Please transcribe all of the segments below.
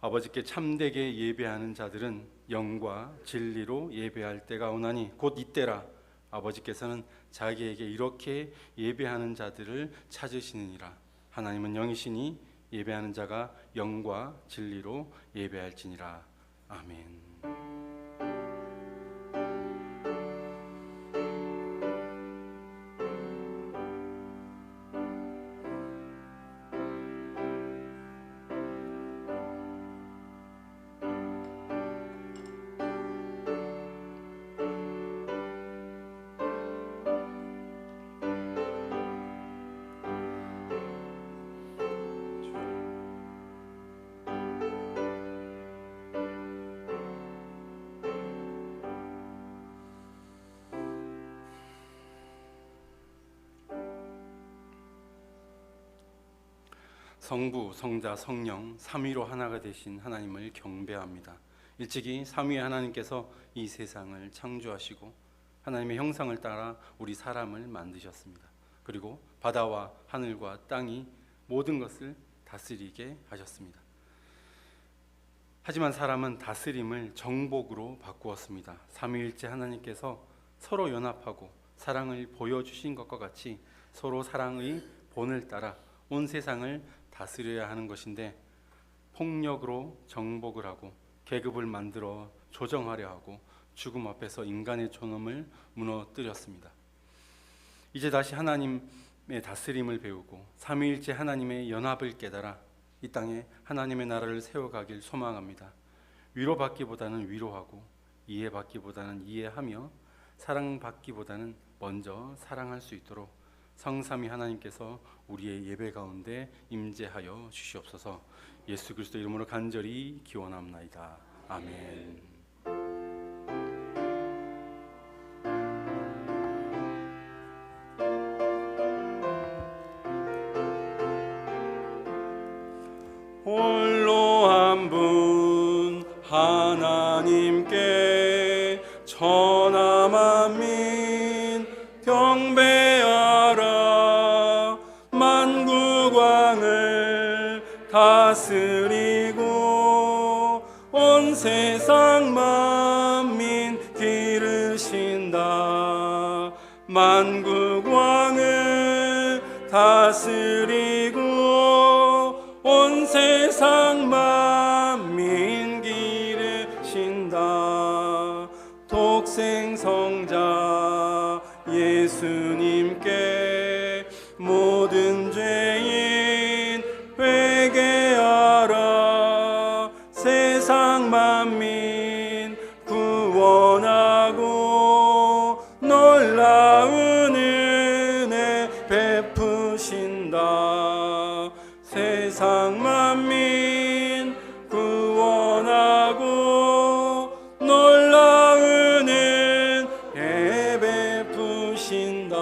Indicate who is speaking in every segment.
Speaker 1: 아버지께 참되게 예배하는 자들은 영과 진리로 예배할 때가 오나니 곧 이때라. 아버지께서는 자기에게 이렇게 예배하는 자들을 찾으시느니라. 하나님은 영이시니 예배하는 자가 영과 진리로 예배할지니라. 아멘. 성부, 성자, 성령 삼위로 하나가 되신 하나님을 경배합니다. 일찍이 삼위의 하나님께서 이 세상을 창조하시고 하나님의 형상을 따라 우리 사람을 만드셨습니다. 그리고 바다와 하늘과 땅이 모든 것을 다스리게 하셨습니다. 하지만 사람은 다스림을 정복으로 바꾸었습니다. 삼위일체 하나님께서 서로 연합하고 사랑을 보여주신 것과 같이 서로 사랑의 본을 따라 온 세상을 다스려야 하는 것인데 폭력으로 정복을 하고 계급을 만들어 조정하려 하고 죽음 앞에서 인간의 존엄을 무너뜨렸습니다. 이제 다시 하나님의 다스림을 배우고 삼위일체 하나님의 연합을 깨달아 이 땅에 하나님의 나라를 세워가길 소망합니다. 위로받기보다는 위로하고 이해받기보다는 이해하며 사랑받기보다는 먼저 사랑할 수 있도록 성삼위 하나님께서 우리의 예배 가운데 임재하여 주시옵소서. 예수 그리스도 이름으로 간절히 기원합나이다. 아멘. 홀로 한 분 하나님께 천하 만민 경배하라. 만국왕을 다스리고 온 세상 만민 기르신다. 만국왕을 다스리고 온 세상 만민 기르신다. 독생성자 예수님께 모든 죄인 회개하라. 세상 만민 구원하고 놀라운 은혜 베푸신다. 세상 만민 구원하고 놀라운 은혜 베푸신다.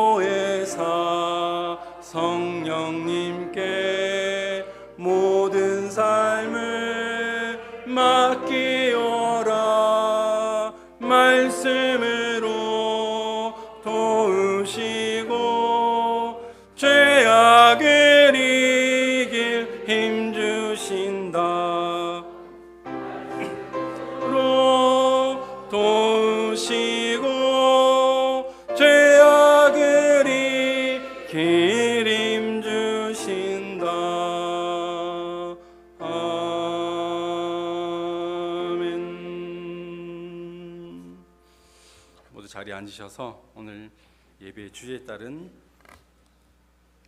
Speaker 1: 보혜사 성령님께 모든 삶을 맡기오라. 말씀으로 도우시고 죄악을 이길 힘주신다. 도우시고 죄악을 이길 힘주신다. 아멘. 모두 자리에 앉으셔서 오늘 예배의 주제에 따른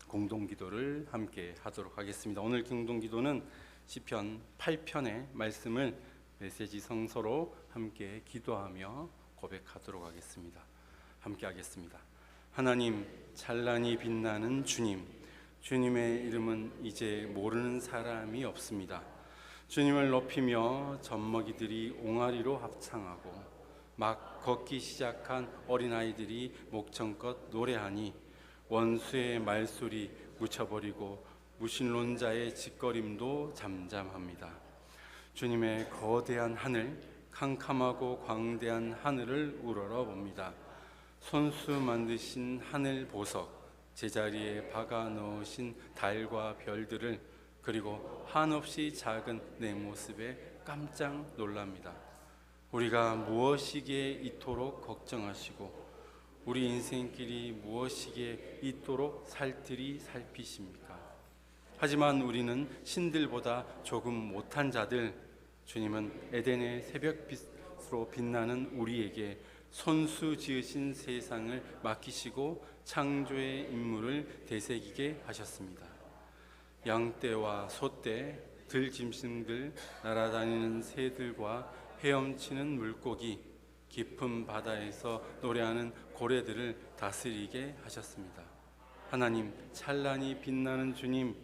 Speaker 1: 공동기도를 함께 하도록 하겠습니다. 오늘 공동기도는 시편 8편의 말씀을 메시지 성서로 함께 기도하며 고백하도록 하겠습니다. 함께 하겠습니다. 하나님, 찬란히 빛나는 주님, 주님의 이름은 이제 모르는 사람이 없습니다. 주님을 높이며 젖먹이들이 옹알이로 합창하고 막 걷기 시작한 어린아이들이 목청껏 노래하니 원수의 말소리 묻혀버리고 무신론자의 짓거림도 잠잠합니다. 주님의 거대한 하늘, 캄캄하고 광대한 하늘을 우러러 봅니다. 손수 만드신 하늘 보석, 제자리에 박아 넣으신 달과 별들을, 그리고 한없이 작은 내 모습에 깜짝 놀랍니다. 우리가 무엇이기에 이토록 걱정하시고 우리 인생길이 무엇이기에 이토록 살뜰히 살피십니까? 하지만 우리는 신들보다 조금 못한 자들, 주님은 에덴의 새벽빛으로 빛나는 우리에게 손수 지으신 세상을 맡기시고 창조의 임무를 되새기게 하셨습니다. 양떼와 소떼, 들짐승들, 날아다니는 새들과 헤엄치는 물고기, 깊은 바다에서 노래하는 고래들을 다스리게 하셨습니다. 하나님, 찬란히 빛나는 주님,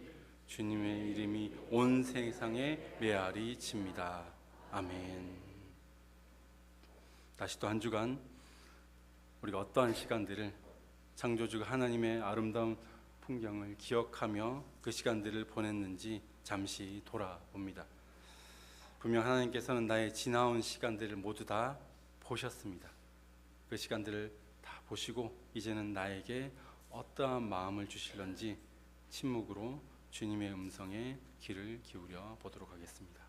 Speaker 1: 주님의 이름이 온 세상에 메아리 칩니다. 아멘. 다시 또 한 주간 우리가 어떠한 시간들을 창조주 하나님의 아름다운 풍경을 기억하며 그 시간들을 보냈는지 잠시 돌아봅니다. 분명 하나님께서는 나의 지나온 시간들을 모두 다 보셨습니다. 그 시간들을 다 보시고 이제는 나에게 어떠한 마음을 주실런지 침묵으로 주님의 음성에 귀를 기울여 보도록 하겠습니다.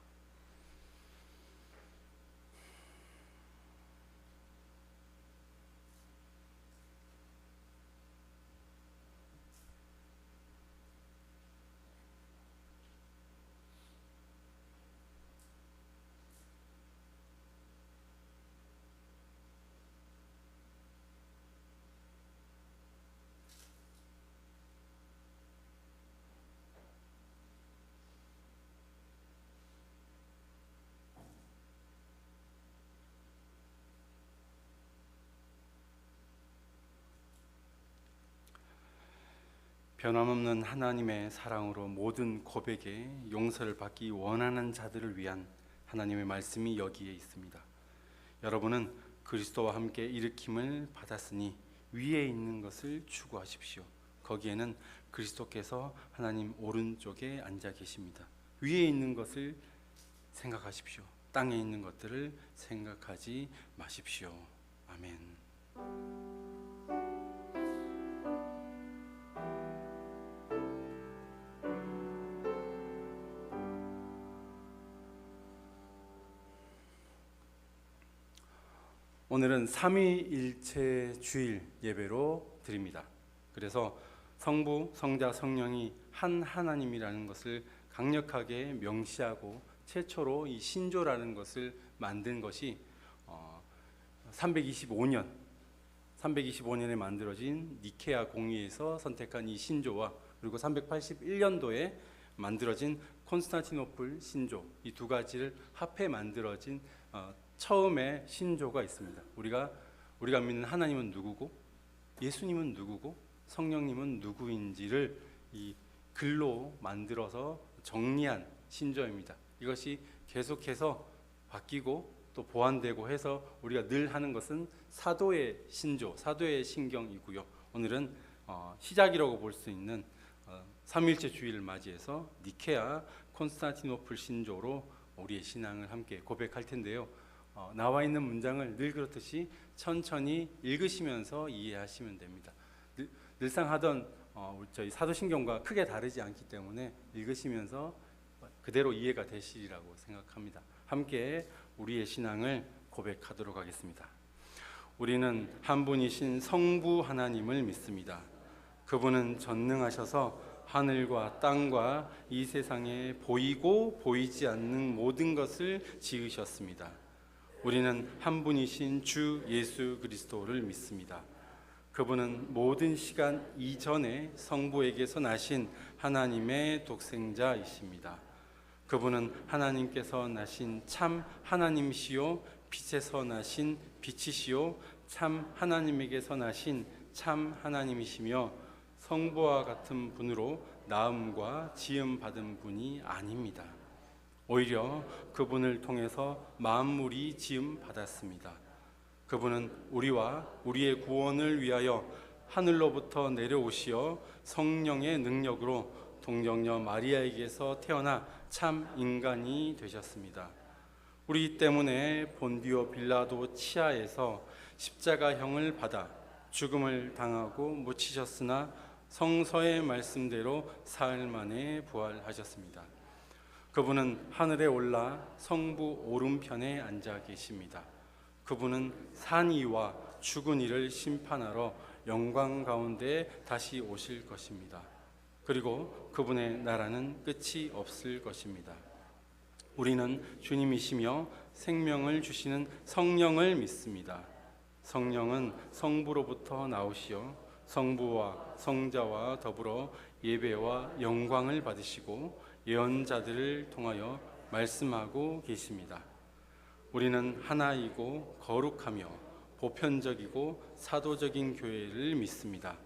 Speaker 1: 변함없는 하나님의 사랑으로 모든 고백에 용서를 받기 원하는 자들을 위한 하나님의 말씀이 여기에 있습니다. 여러분은 그리스도와 함께 일으킴을 받았으니 위에 있는 것을 추구하십시오. 거기에는 그리스도께서 하나님 오른쪽에 앉아 계십니다. 위에 있는 것을 생각하십시오. 땅에 있는 것들을 생각하지 마십시오. 아멘. 오늘은 삼위일체 주일 예배로 드립니다. 그래서 성부, 성자, 성령이 한 하나님이라는 것을 강력하게 명시하고 최초로 이 신조라는 것을 만든 것이 325년에 만들어진 니케아 공의에서 선택한 이 신조와 그리고 381년도에 만들어진 콘스탄티노플 신조, 이 두 가지를 합해 만들어진 처음의 신조가 있습니다. 우리가 믿는 하나님은 누구고 예수님은 누구고 성령님은 누구인지를 이 글로 만들어서 정리한 신조입니다. 이것이 계속해서 바뀌고 또 보완되고 해서 우리가 늘 하는 것은 사도의 신조, 사도의 신경이고요. 오늘은 시작이라고 볼 수 있는 삼위일체 주일을 맞이해서 니케아 콘스탄티노플 신조로 우리의 신앙을 함께 고백할 텐데요. 나와 있는 문장을 늘 그렇듯이 천천히 읽으시면서 이해하시면 됩니다. 늘상 하던 저희 사도신경과 크게 다르지 않기 때문에 읽으시면서 그대로 이해가 되시리라고 생각합니다. 함께 우리의 신앙을 고백하도록 하겠습니다. 우리는 한 분이신 성부 하나님을 믿습니다. 그분은 전능하셔서 하늘과 땅과 이 세상에 보이고 보이지 않는 모든 것을 지으셨습니다. 우리는 한 분이신 주 예수 그리스도를 믿습니다. 그분은 모든 시간 이전에 성부에게서 나신 하나님의 독생자이십니다. 그분은 하나님께서 나신 참 하나님이시요 빛에서 나신 빛이시요 참 하나님에게서 나신 참 하나님이시며 성부와 같은 분으로 낳음과 지음 받은 분이 아닙니다. 오히려 그분을 통해서 만물이 지음 받았습니다. 그분은 우리와 우리의 구원을 위하여 하늘로부터 내려오시어 성령의 능력으로 동정녀 마리아에게서 태어나 참 인간이 되셨습니다. 우리 때문에 본디오 빌라도 치하에서 십자가형을 받아 죽음을 당하고 묻히셨으나 성서의 말씀대로 사흘 만에 부활하셨습니다. 그분은 하늘에 올라 성부 오른편에 앉아 계십니다. 그분은 산 이와 죽은 이를 심판하러 영광 가운데 다시 오실 것입니다. 그리고 그분의 나라는 끝이 없을 것입니다. 우리는 주님이시며 생명을 주시는 성령을 믿습니다. 성령은 성부로부터 나오시어 성부와 성자와 더불어 예배와 영광을 받으시고 예언자들을 통하여 말씀하고 계십니다. 우리는 하나이고 거룩하며 보편적이고 사도적인 교회를 믿습니다.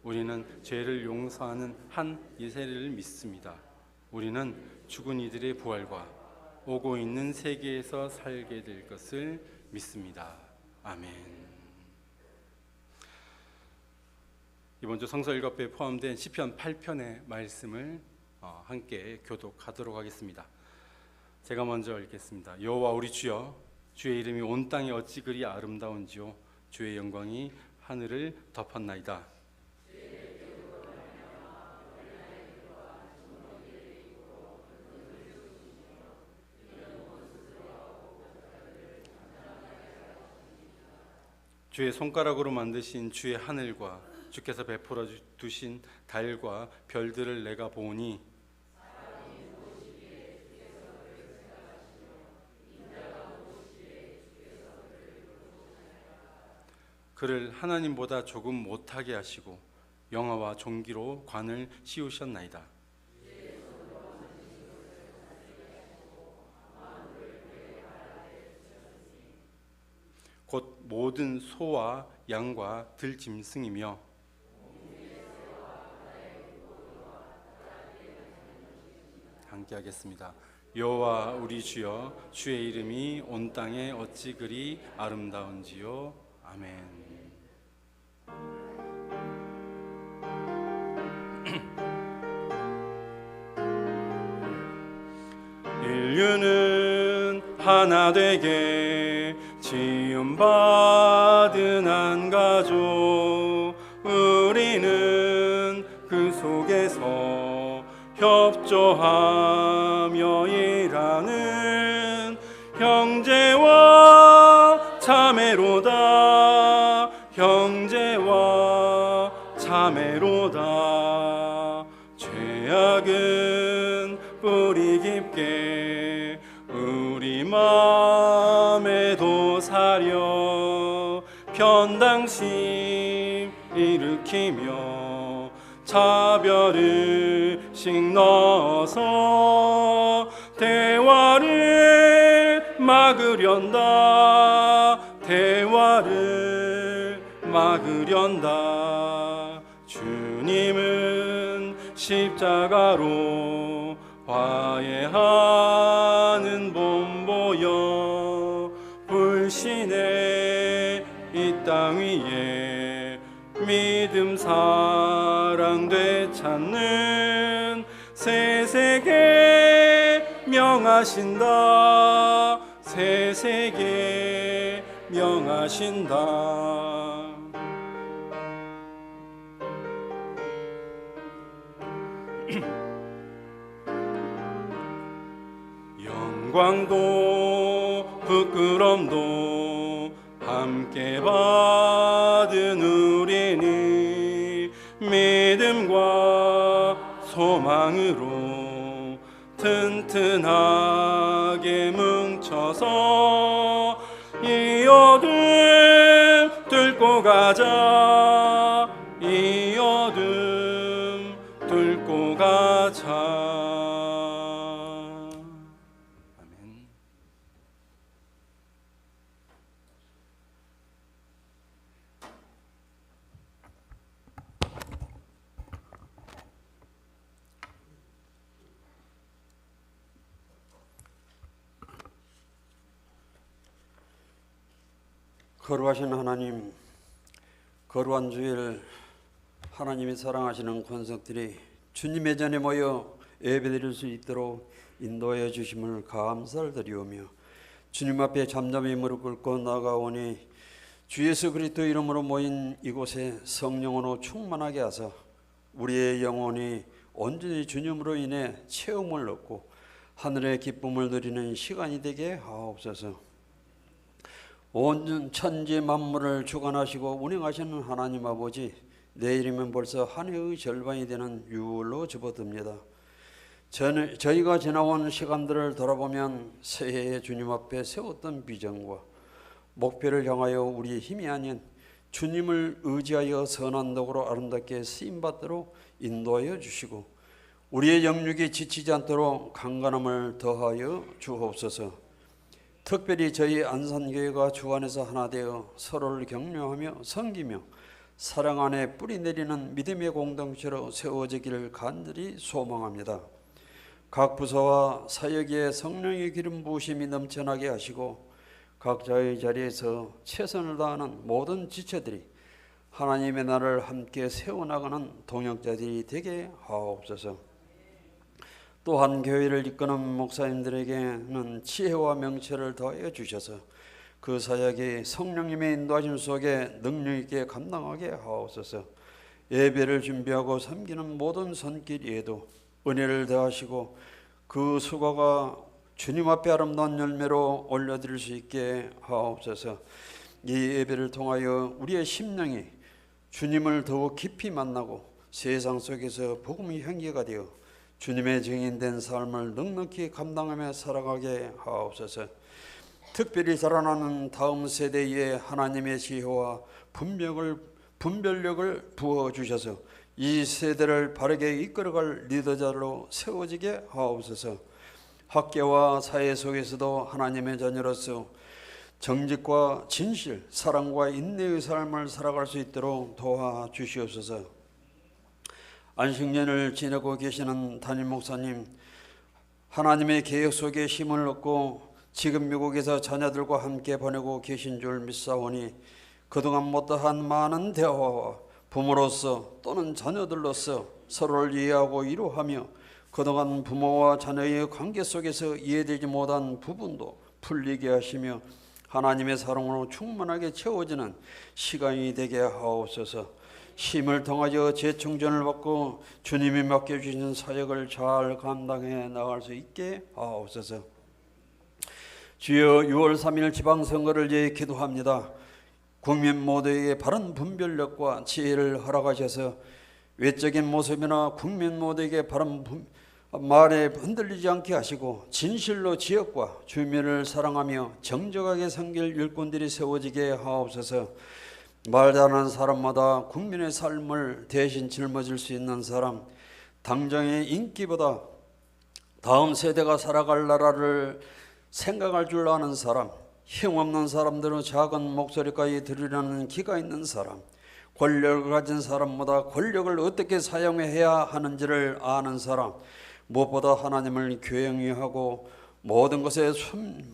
Speaker 1: 우리는 죄를 용서하는 한 예세를 믿습니다. 우리는 죽은 이들의 부활과 오고 있는 세계에서 살게 될 것을 믿습니다. 아멘. 이번 주 성서 일곱배에 포함된 시편 8편의 말씀을 함께 교독하도록 하겠습니다. 제가 먼저 읽겠습니다. 여호와 우리 주여, 주의 이름이 온 땅에 어찌 그리 아름다운지요, 주의 영광이 하늘을 덮었나이다. 주의 손가락으로 만드신 주의 하늘과 주께서 베풀어 두신 달과 별들을 내가 보니 그를 하나님보다 조금 못하게 하시고 영화와 종기로 관을 씌우셨나이다. 곧 모든 소와 양과 들짐승이며 함께 하겠습니다. 여호와 우리 주여, 주의 이름이 온 땅에 어찌 그리 아름다운지요. 아멘. 인류는 하나 되게 지음받은 한 가족, 우리는 그 속에서 협조하며 일하는 형제와 자매로다. 형제와 자매로다. 죄악은 뿌리 깊게 우리 마음에도 사려 편당심 일으키며 차별의식 넣어서 대화를 막으련다. 대화를 막으련다. 주님은 십자가로 화해하는 본보여 불신의 이 땅 위에 믿음 사랑 되찾는 새 세계 명하신다. 새 세계 명하신다. 영광도 부끄럼도 함께 받은 우리는 믿음과 소망으로 튼튼하게 뭉쳐서 이 어둠 뚫고 가자. 이 어둠 뚫고 가자.
Speaker 2: 거룩하신 하나님, 거룩한 주일 하나님이 사랑하시는 권속들이 주님의 전에 모여 예배드릴 수 있도록 인도하여 주심을 감사를 드리오며 주님 앞에 잠잠히 무릎 꿇고 나아가오니 주 예수 그리스도 이름으로 모인 이곳에 성령으로 충만하게 하사 우리의 영혼이 온전히 주님으로 인해 체험을 얻고 하늘의 기쁨을 누리는 시간이 되게 하옵소서. 온 천지 만물을 주관하시고 운행하시는 하나님 아버지, 내일이면 벌써 한 해의 절반이 되는 6월로 접어듭니다. 저희가 지나온 시간들을 돌아보면 새해에 주님 앞에 세웠던 비전과 목표를 향하여 우리의 힘이 아닌 주님을 의지하여 선한 덕으로 아름답게 쓰임받도록 인도하여 주시고 우리의 영육이 지치지 않도록 강건함을 더하여 주옵소서. 특별히 저희 안산교회가 주 안에서 하나 되어 서로를 격려하며 섬기며 사랑 안에 뿌리 내리는 믿음의 공동체로 세워지기를 간절히 소망합니다. 각 부서와 사역에 성령의 기름 부으심이 넘쳐나게 하시고 각자의 자리에서 최선을 다하는 모든 지체들이 하나님의 나라를 함께 세워나가는 동역자들이 되게 하옵소서. 또한 교회를 이끄는 목사님들에게는 지혜와 명철을 더하여 주셔서 그 사역이 성령님의 인도하심 속에 능력 있게 감당하게 하옵소서. 예배를 준비하고 섬기는 모든 손길에도 은혜를 더하시고 그 수고가 주님 앞에 아름다운 열매로 올려드릴 수 있게 하옵소서. 이 예배를 통하여 우리의 심령이 주님을 더욱 깊이 만나고 세상 속에서 복음의 향기가 되어 주님의 증인된 삶을 넉넉히 감당하며 살아가게 하옵소서. 특별히 자라나는 다음 세대에 하나님의 지혜와 분별력을 부어주셔서 이 세대를 바르게 이끌어갈 리더자로 세워지게 하옵소서. 학계와 사회 속에서도 하나님의 자녀로서 정직과 진실, 사랑과 인내의 삶을 살아갈 수 있도록 도와주시옵소서. 안식년을 지내고 계시는 담임 목사님, 하나님의 계획 속에 힘을 얻고 지금 미국에서 자녀들과 함께 보내고 계신 줄 믿사오니 그동안 못다한 많은 대화와 부모로서 또는 자녀들로서 서로를 이해하고 위로하며 그동안 부모와 자녀의 관계 속에서 이해되지 못한 부분도 풀리게 하시며 하나님의 사랑으로 충만하게 채워지는 시간이 되게 하옵소서. 힘을 통하여 재충전을 받고 주님이 맡겨주신 사역을 잘 감당해 나갈 수 있게 하옵소서. 주여, 6월 3일 지방선거를 위해 기도합니다. 국민 모두에게 바른 분별력과 지혜를 허락하셔서 외적인 모습이나 국민 모두에게 바른 말에 흔들리지 않게 하시고 진실로 지역과 주민을 사랑하며 정직하게 섬길 일꾼들이 세워지게 하옵소서. 말 잘하는 사람마다 국민의 삶을 대신 짊어질 수 있는 사람, 당장의 인기보다 다음 세대가 살아갈 나라를 생각할 줄 아는 사람, 힘없는 사람들은 작은 목소리까지 들으려는 기가 있는 사람, 권력을 가진 사람보다 권력을 어떻게 사용해야 하는지를 아는 사람, 무엇보다 하나님을 교행히 하고 모든 것에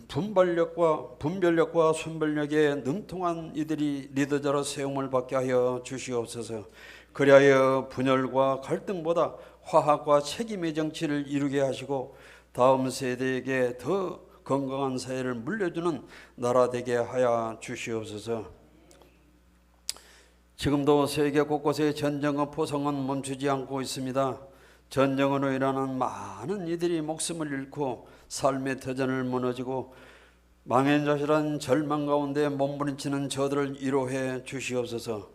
Speaker 2: 분별력과 순별력에 능통한 이들이 리더자로 세움을 받게 하여 주시옵소서. 그리하여 분열과 갈등보다 화합과 책임의 정치를 이루게 하시고 다음 세대에게 더 건강한 사회를 물려주는 나라 되게 하여 주시옵소서. 지금도 세계 곳곳의 전쟁과 포성은 멈추지 않고 있습니다. 전쟁으로 일하는 많은 이들이 목숨을 잃고 삶의 터전을 무너지고 망연자실한 절망 가운데 몸부림치는 저들을 위로해 주시옵소서.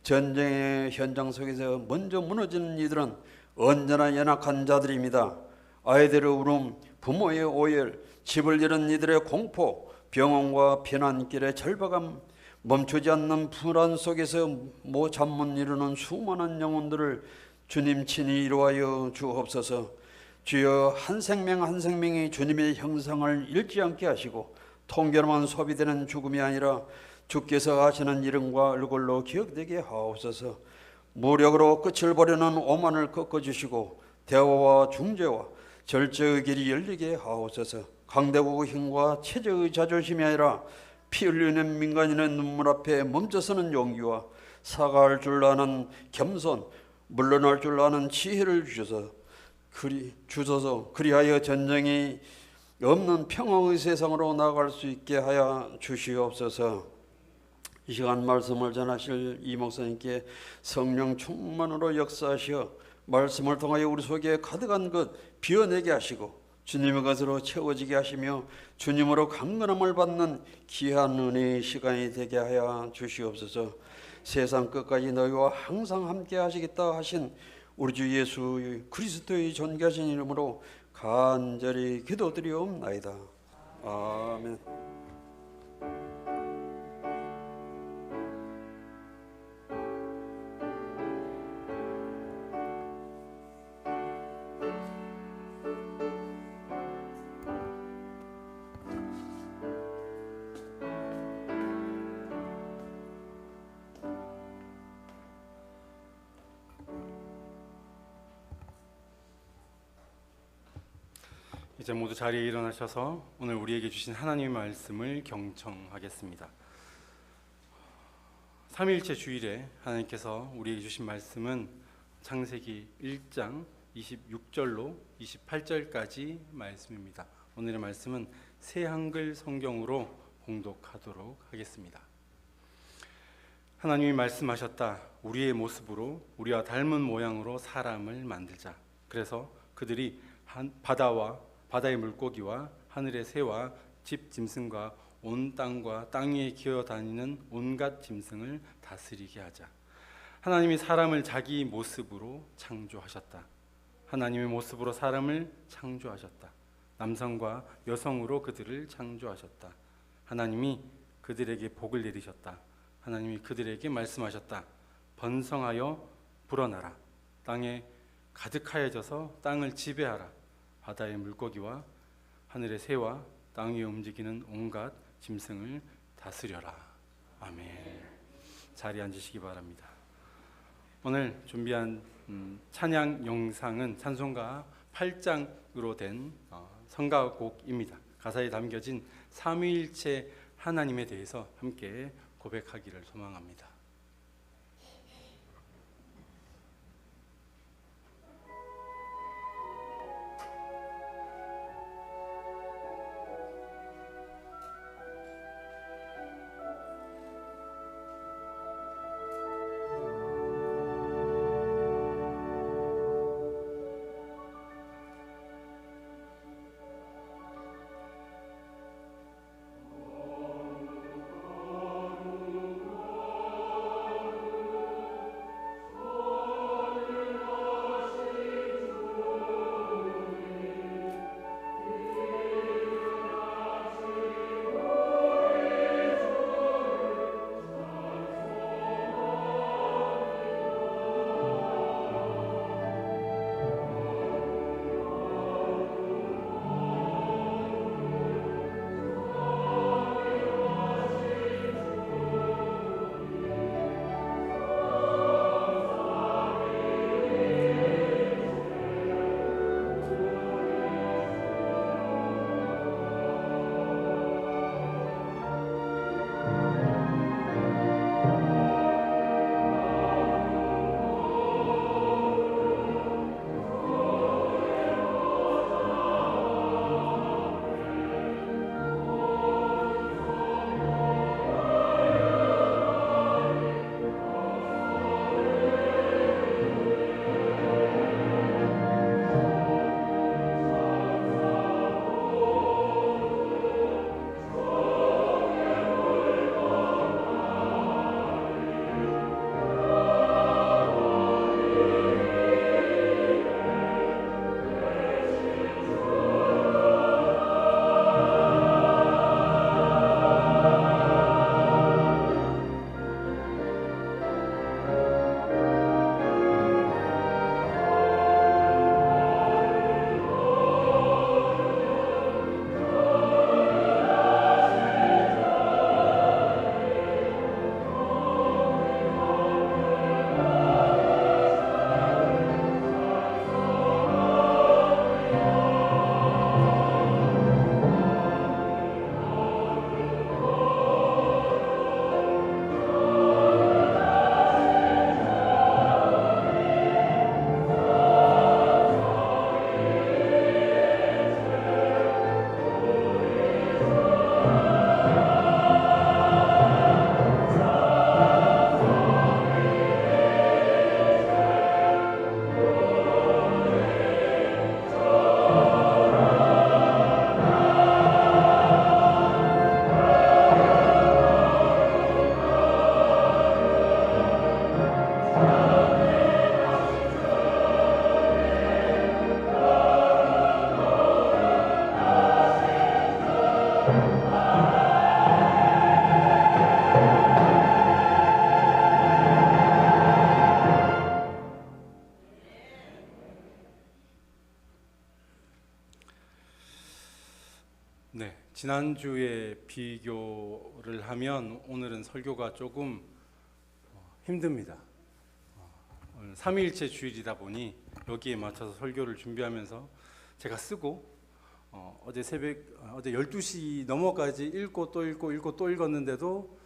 Speaker 2: 전쟁의 현장 속에서 먼저 무너지는 이들은 언제나 연약한 자들입니다. 아이들의 울음, 부모의 오열, 집을 잃은 이들의 공포, 병원과 피난길의 절박함, 멈추지 않는 불안 속에서 잠 못 이루는 수많은 영혼들을 주님 친히 이루하여 주옵소서. 주여, 한 생명 한 생명이 주님의 형상을 잃지 않게 하시고 통계로만 소비되는 죽음이 아니라 주께서 하시는 이름과 얼굴로 기억되게 하옵소서. 무력으로 끝을 보려는 오만을 꺾어주시고 대화와 중재와 절제의 길이 열리게 하옵소서. 강대국의 힘과 체제의 자존심이 아니라 피 흘리는 민간인의 눈물 앞에 멈춰서는 용기와 사과할 줄 아는 겸손, 물러날 줄 아는 지혜를 주소서. 그리하여 전쟁이 없는 평화의 세상으로 나아갈 수 있게 하여 주시옵소서. 이 시간 말씀을 전하실 이 목사님께 성령 충만으로 역사하시어 말씀을 통하여 우리 속에 가득한 것 비워내게 하시고 주님의 것으로 채워지게 하시며 주님으로 강건함을 받는 귀한 은혜의 시간이 되게 하여 주시옵소서. 세상 끝까지 너희와 항상 함께 하시겠다 하신 우리 주 예수 그리스도의 존귀하신 이름으로 간절히 기도드리옵나이다. 아멘.
Speaker 1: 이제 모두 자리에 일어나셔서 오늘 우리에게 주신 하나님의 말씀을 경청하겠습니다. 삼위일체 주일에 하나님께서 우리에게 주신 말씀은 창세기 1장 26절로 28절까지 말씀입니다. 오늘의 말씀은 새 한글 성경으로 봉독하도록 하겠습니다. 하나님이 말씀하셨다. 우리의 모습으로 우리와 닮은 모양으로 사람을 만들자. 그래서 그들이 바다의 물고기와 하늘의 새와 집 짐승과 온 땅과 땅 위에 기어다니는 온갖 짐승을 다스리게 하자. 하나님이 사람을 자기 모습으로 창조하셨다. 하나님의 모습으로 사람을 창조하셨다. 남성과 여성으로 그들을 창조하셨다. 하나님이 그들에게 복을 내리셨다. 하나님이 그들에게 말씀하셨다. 번성하여 불어나라. 땅에 가득하여져서 땅을 지배하라. 바다의 물고기와 하늘의 새와 땅 위에 움직이는 온갖 짐승을 다스려라. 아멘. 자리에 앉으시기 바랍니다. 오늘 준비한 찬양 영상은 찬송가 8장으로 된 성가곡입니다. 가사에 담겨진 삼위일체 하나님에 대해서 함께 고백하기를 소망합니다. 지난주에 비교를 하면 오늘은 설교가 조금 힘듭니다. 오늘 삼위일체 주일이다 보니 여기에 맞춰서 설교를 준비하면서 제가 쓰고 어제 12시 넘어까지 읽고 또 읽었는데도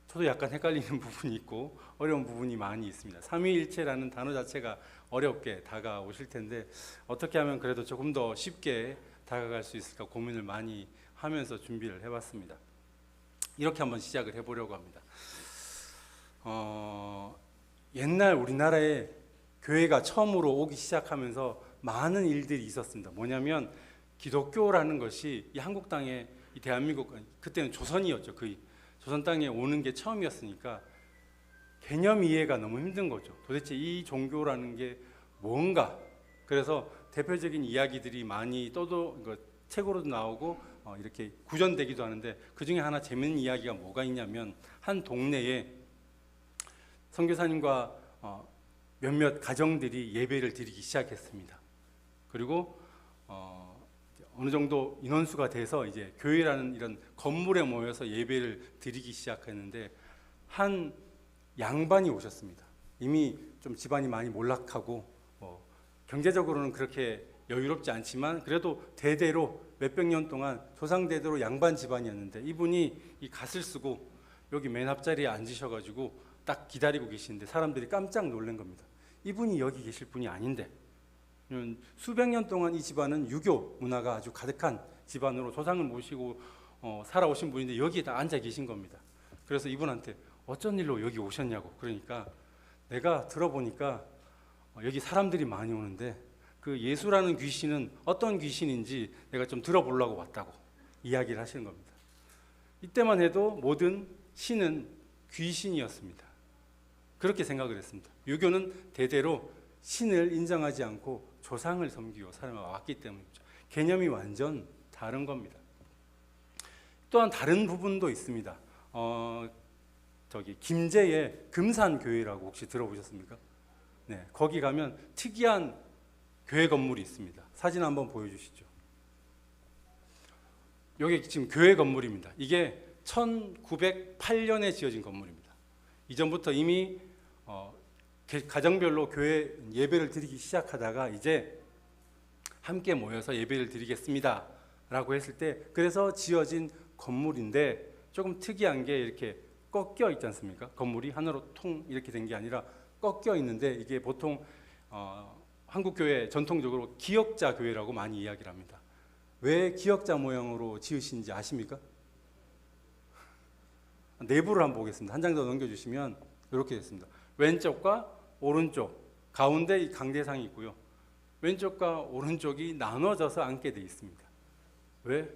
Speaker 1: 저도 약간 헷갈리는 부분이 있고 어려운 부분이 많이 있습니다. 삼위일체라는 단어 자체가 어렵게 다가오실 텐데 어떻게 하면 그래도 조금 더 쉽게 다가갈 수 있을까 고민을 많이 하면서 준비를 해봤습니다. 이렇게 한번 시작을 해보려고 합니다. 옛날 우리나라에 교회가 처음으로 오기 시작하면서 많은 일들이 있었습니다. 뭐냐면 기독교라는 것이 이 한국 땅에, 이 대한민국, 그때는 조선이었죠. 조선 땅에 오는 게 처음이었으니까 개념 이해가 너무 힘든 거죠. 도대체 이 종교라는 게 뭔가. 그래서 대표적인 이야기들이 많이 책으로도 나오고 이렇게 구전되기도 하는데, 그 중에 하나 재밌는 이야기가 뭐가 있냐면, 한 동네에 선교사님과 몇몇 가정들이 예배를 드리기 시작했습니다. 그리고 어느 정도 인원수가 돼서 이제 교회라는 이런 건물에 모여서 예배를 드리기 시작했는데, 한 양반이 오셨습니다. 이미 좀 집안이 많이 몰락하고 경제적으로는 그렇게 여유롭지 않지만 그래도 대대로 몇백 년 동안 조상 대대로 양반 집안이었는데, 이분이 이 갓을 쓰고 여기 맨 앞자리에 앉으셔가지고 딱 기다리고 계시는데 사람들이 깜짝 놀란 겁니다. 이분이 여기 계실 분이 아닌데, 수백 년 동안 이 집안은 유교 문화가 아주 가득한 집안으로 조상을 모시고 살아오신 분인데 여기에 다 앉아 계신 겁니다. 그래서 이분한테 어쩐 일로 여기 오셨냐고. 그러니까 내가 들어보니까 여기 사람들이 많이 오는데 그 예수라는 귀신은 어떤 귀신인지 내가 좀 들어보려고 왔다고 이야기를 하시는 겁니다. 이때만 해도 모든 신은 귀신이었습니다. 그렇게 생각을 했습니다. 유교는 대대로 신을 인정하지 않고 조상을 섬기고 살아왔기 때문이죠. 개념이 완전 다른 겁니다. 또한 다른 부분도 있습니다. 김제의 금산교회라고 혹시 들어보셨습니까? 네, 거기 가면 특이한 교회 건물이 있습니다. 사진 한번 보여주시죠. 여기 지금 교회 건물입니다. 이게 1908년에 지어진 건물입니다. 이전부터 이미 가정별로 교회 예배를 드리기 시작하다가 이제 함께 모여서 예배를 드리겠습니다 라고 했을 때, 그래서 지어진 건물인데 조금 특이한 게 이렇게 꺾여 있지 않습니까? 건물이 하나로 통 이렇게 된 게 아니라 꺾여 있는데, 이게 보통 한국교회 전통적으로 기역자 교회라고 많이 이야기를 합니다. 왜 기역자 모양으로 지으신지 아십니까? 내부를 한번 보겠습니다. 한 장 더 넘겨주시면 이렇게 됐습니다. 왼쪽과 오른쪽, 가운데 이 강대상이 있고요. 왼쪽과 오른쪽이 나눠져서 앉게 되어 있습니다. 왜?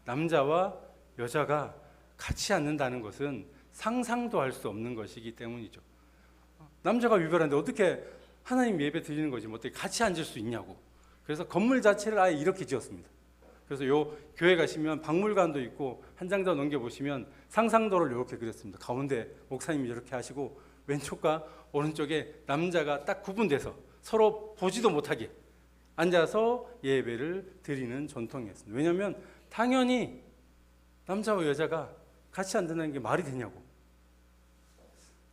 Speaker 1: 남자와 여자가 같이 앉는다는 것은 상상도 할 수 없는 것이기 때문이죠. 남자가 유별한데 어떻게 하나님 예배 드리는 거지, 뭐 어떻게 같이 앉을 수 있냐고. 그래서 건물 자체를 아예 이렇게 지었습니다. 그래서 요 교회 가시면 박물관도 있고, 한 장 더 넘겨보시면 상상도를 이렇게 그렸습니다. 가운데 목사님이 이렇게 하시고 왼쪽과 오른쪽에 남자가 딱 구분돼서 서로 보지도 못하게 앉아서 예배를 드리는 전통이었습니다. 왜냐하면 당연히 남자와 여자가 같이 앉는다는 게 말이 되냐고.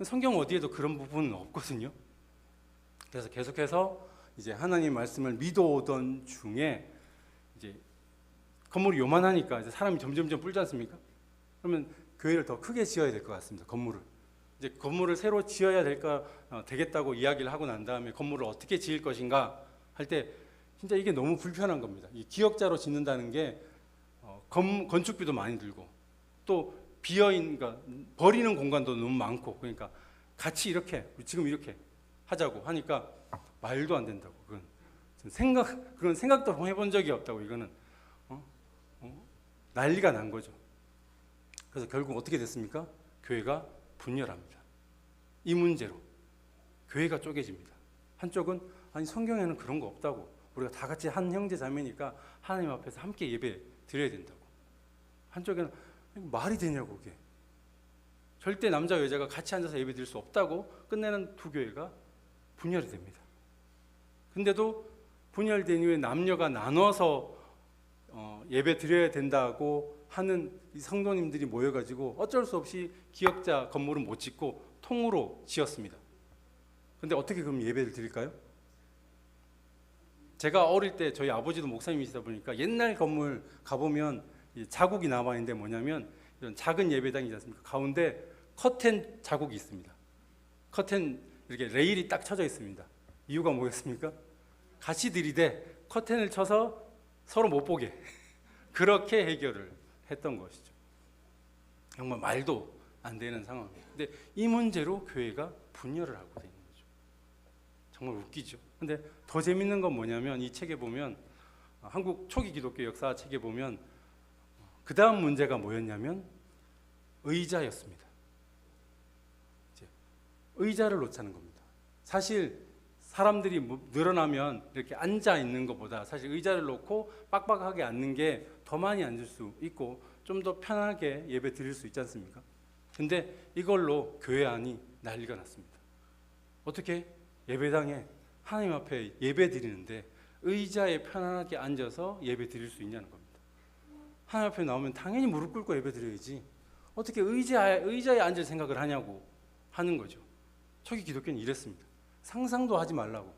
Speaker 1: 성경 어디에도 그런 부분은 없거든요. 그래서 계속해서 이제 하나님 말씀을 믿어오던 중에 이제 건물이 요만하니까 이제 사람이 점점점 불지 않습니까? 그러면 교회를 더 크게 지어야 될 것 같습니다. 건물을. 이제 건물을 새로 지어야 되겠다고 이야기를 하고 난 다음에 건물을 어떻게 지을 것인가 할 때 진짜 이게 너무 불편한 겁니다. 이 기역자로 짓는다는 게 건축비도 많이 들고 또 그러니까 버리는 공간도 너무 많고, 그러니까 같이 지금 이렇게 하자고 하니까 말도 안 된다고. 그런 생각도 해본 적이 없다고. 이거는 난리가 난 거죠. 그래서 결국 어떻게 됐습니까? 교회가 분열합니다. 이 문제로 교회가 쪼개집니다. 한쪽은 아니 성경에는 그런 거 없다고, 우리가 다 같이 한 형제 자매니까 하나님 앞에서 함께 예배 드려야 된다고. 한쪽에는 말이 되냐고, 그게 절대 남자 여자가 같이 앉아서 예배 드릴 수 없다고 끝내는 두 교회가 분열이 됩니다. 근데도 분열된 이후에 남녀가 나눠서 예배 드려야 된다고 하는 이 성도님들이 모여가지고 어쩔 수 없이 기역자 건물은 못 짓고 통으로 지었습니다. 근데 어떻게 그럼 예배를 드릴까요? 제가 어릴 때 저희 아버지도 목사님이시다 보니까 옛날 건물 가보면 자국이 남아있는데 뭐냐면 이런 작은 예배당이지 않습니까? 가운데 커튼 자국이 있습니다. 커튼 이렇게 레일이 딱 쳐져 있습니다. 이유가 뭐겠습니까? 같이 들이대 커튼을 쳐서 서로 못 보게 그렇게 해결을 했던 것이죠. 정말 말도 안 되는 상황입니다. 근데 이 문제로 교회가 분열을 하고 있는 거죠. 정말 웃기죠. 근데 더 재밌는 건 뭐냐면 이 책에 보면 한국 초기 기독교 역사 책에 보면 그 다음 문제가 뭐였냐면 의자였습니다. 의자를 놓자는 겁니다. 사실 사람들이 늘어나면 이렇게 앉아 있는 것보다 사실 의자를 놓고 빡빡하게 앉는 게 더 많이 앉을 수 있고 좀 더 편하게 예배 드릴 수 있지 않습니까? 근데 이걸로 교회 안이 난리가 났습니다. 어떻게 예배당에 하나님 앞에 예배 드리는데 의자에 편안하게 앉아서 예배 드릴 수 있냐는 겁니다. 하나님 앞에 나오면 당연히 무릎 꿇고 예배 드려야지 어떻게 의자에 앉을 생각을 하냐고 하는 거죠. 초기 기독교는 이랬습니다. 상상도 하지 말라고.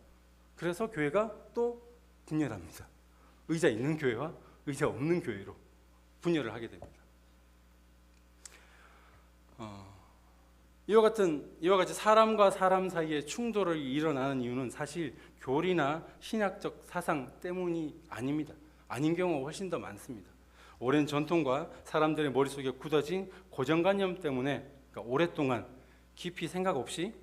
Speaker 1: 그래서 교회가 또 분열합니다. 의자 있는 교회와 의자 없는 교회로 분열을 하게 됩니다. 이와 같이 사람과 사람 사이에 충돌이 일어나는 이유는 사실 교리나 신학적 사상 때문이 아닙니다. 아닌 경우가 훨씬 더 많습니다. 오랜 전통과 사람들의 머릿속에 굳어진 고정관념 때문에 그러니까 오랫동안 깊이 생각 없이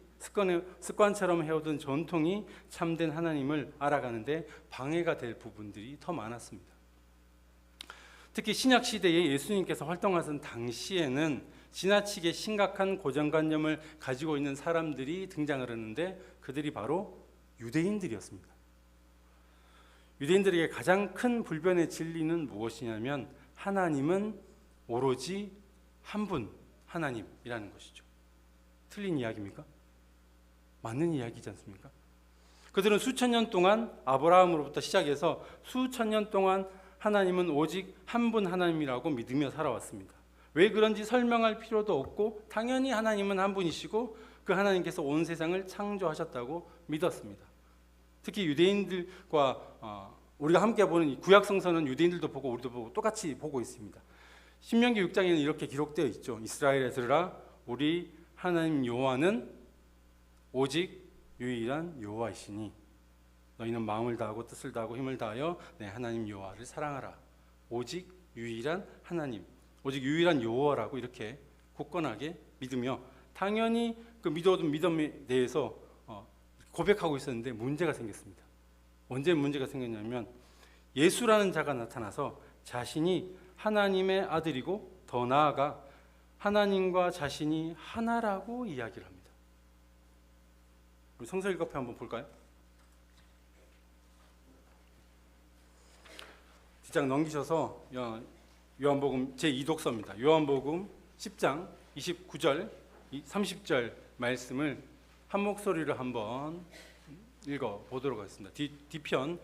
Speaker 1: 습관처럼 해오던 전통이 참된 하나님을 알아가는데 방해가 될 부분들이 더 많았습니다. 특히 신약 시대에 예수님께서 활동하던 당시에는 지나치게 심각한 고정관념을 가지고 있는 사람들이 등장을 했는데 그들이 바로 유대인들이었습니다. 유대인들에게 가장 큰 불변의 진리는 무엇이냐면 하나님은 오로지 한 분 하나님이라는 것이죠. 틀린 이야기입니까? 맞는 이야기지 않습니까? 그들은 수천 년 동안 아브라함으로부터 시작해서 수천 년 동안 하나님은 오직 한 분 하나님이라고 믿으며 살아왔습니다. 왜 그런지 설명할 필요도 없고 당연히 하나님은 한 분이시고 그 하나님께서 온 세상을 창조하셨다고 믿었습니다. 특히 유대인들과 우리가 함께 보는 이 구약 성서는 유대인들도 보고 우리도 보고 똑같이 보고 있습니다. 신명기 6장에는 이렇게 기록되어 있죠. 이스라엘에 들으라 우리 하나님 여호와는 오직 유일한 여호와이시니 너희는 마음을 다하고 뜻을 다하고 힘을 다하여 내 하나님 여호와를 사랑하라. 오직 유일한 하나님, 오직 유일한 여호와라고 이렇게 굳건하게 믿으며 당연히 그 믿어둔 믿음에 대해서 고백하고 있었는데 문제가 생겼습니다. 언제 문제가 생겼냐면 예수라는 자가 나타나서 자신이 하나님의 아들이고 더 나아가 하나님과 자신이 하나라고 이야기를 합니다. 우리 성서 읽어표 한번 볼까요? 뒷장 넘기셔서 요한복음 제2독서입니다. 요한복음 10장 29절 30절 말씀을 한 목소리로 한번 읽어보도록 하겠습니다. 뒤편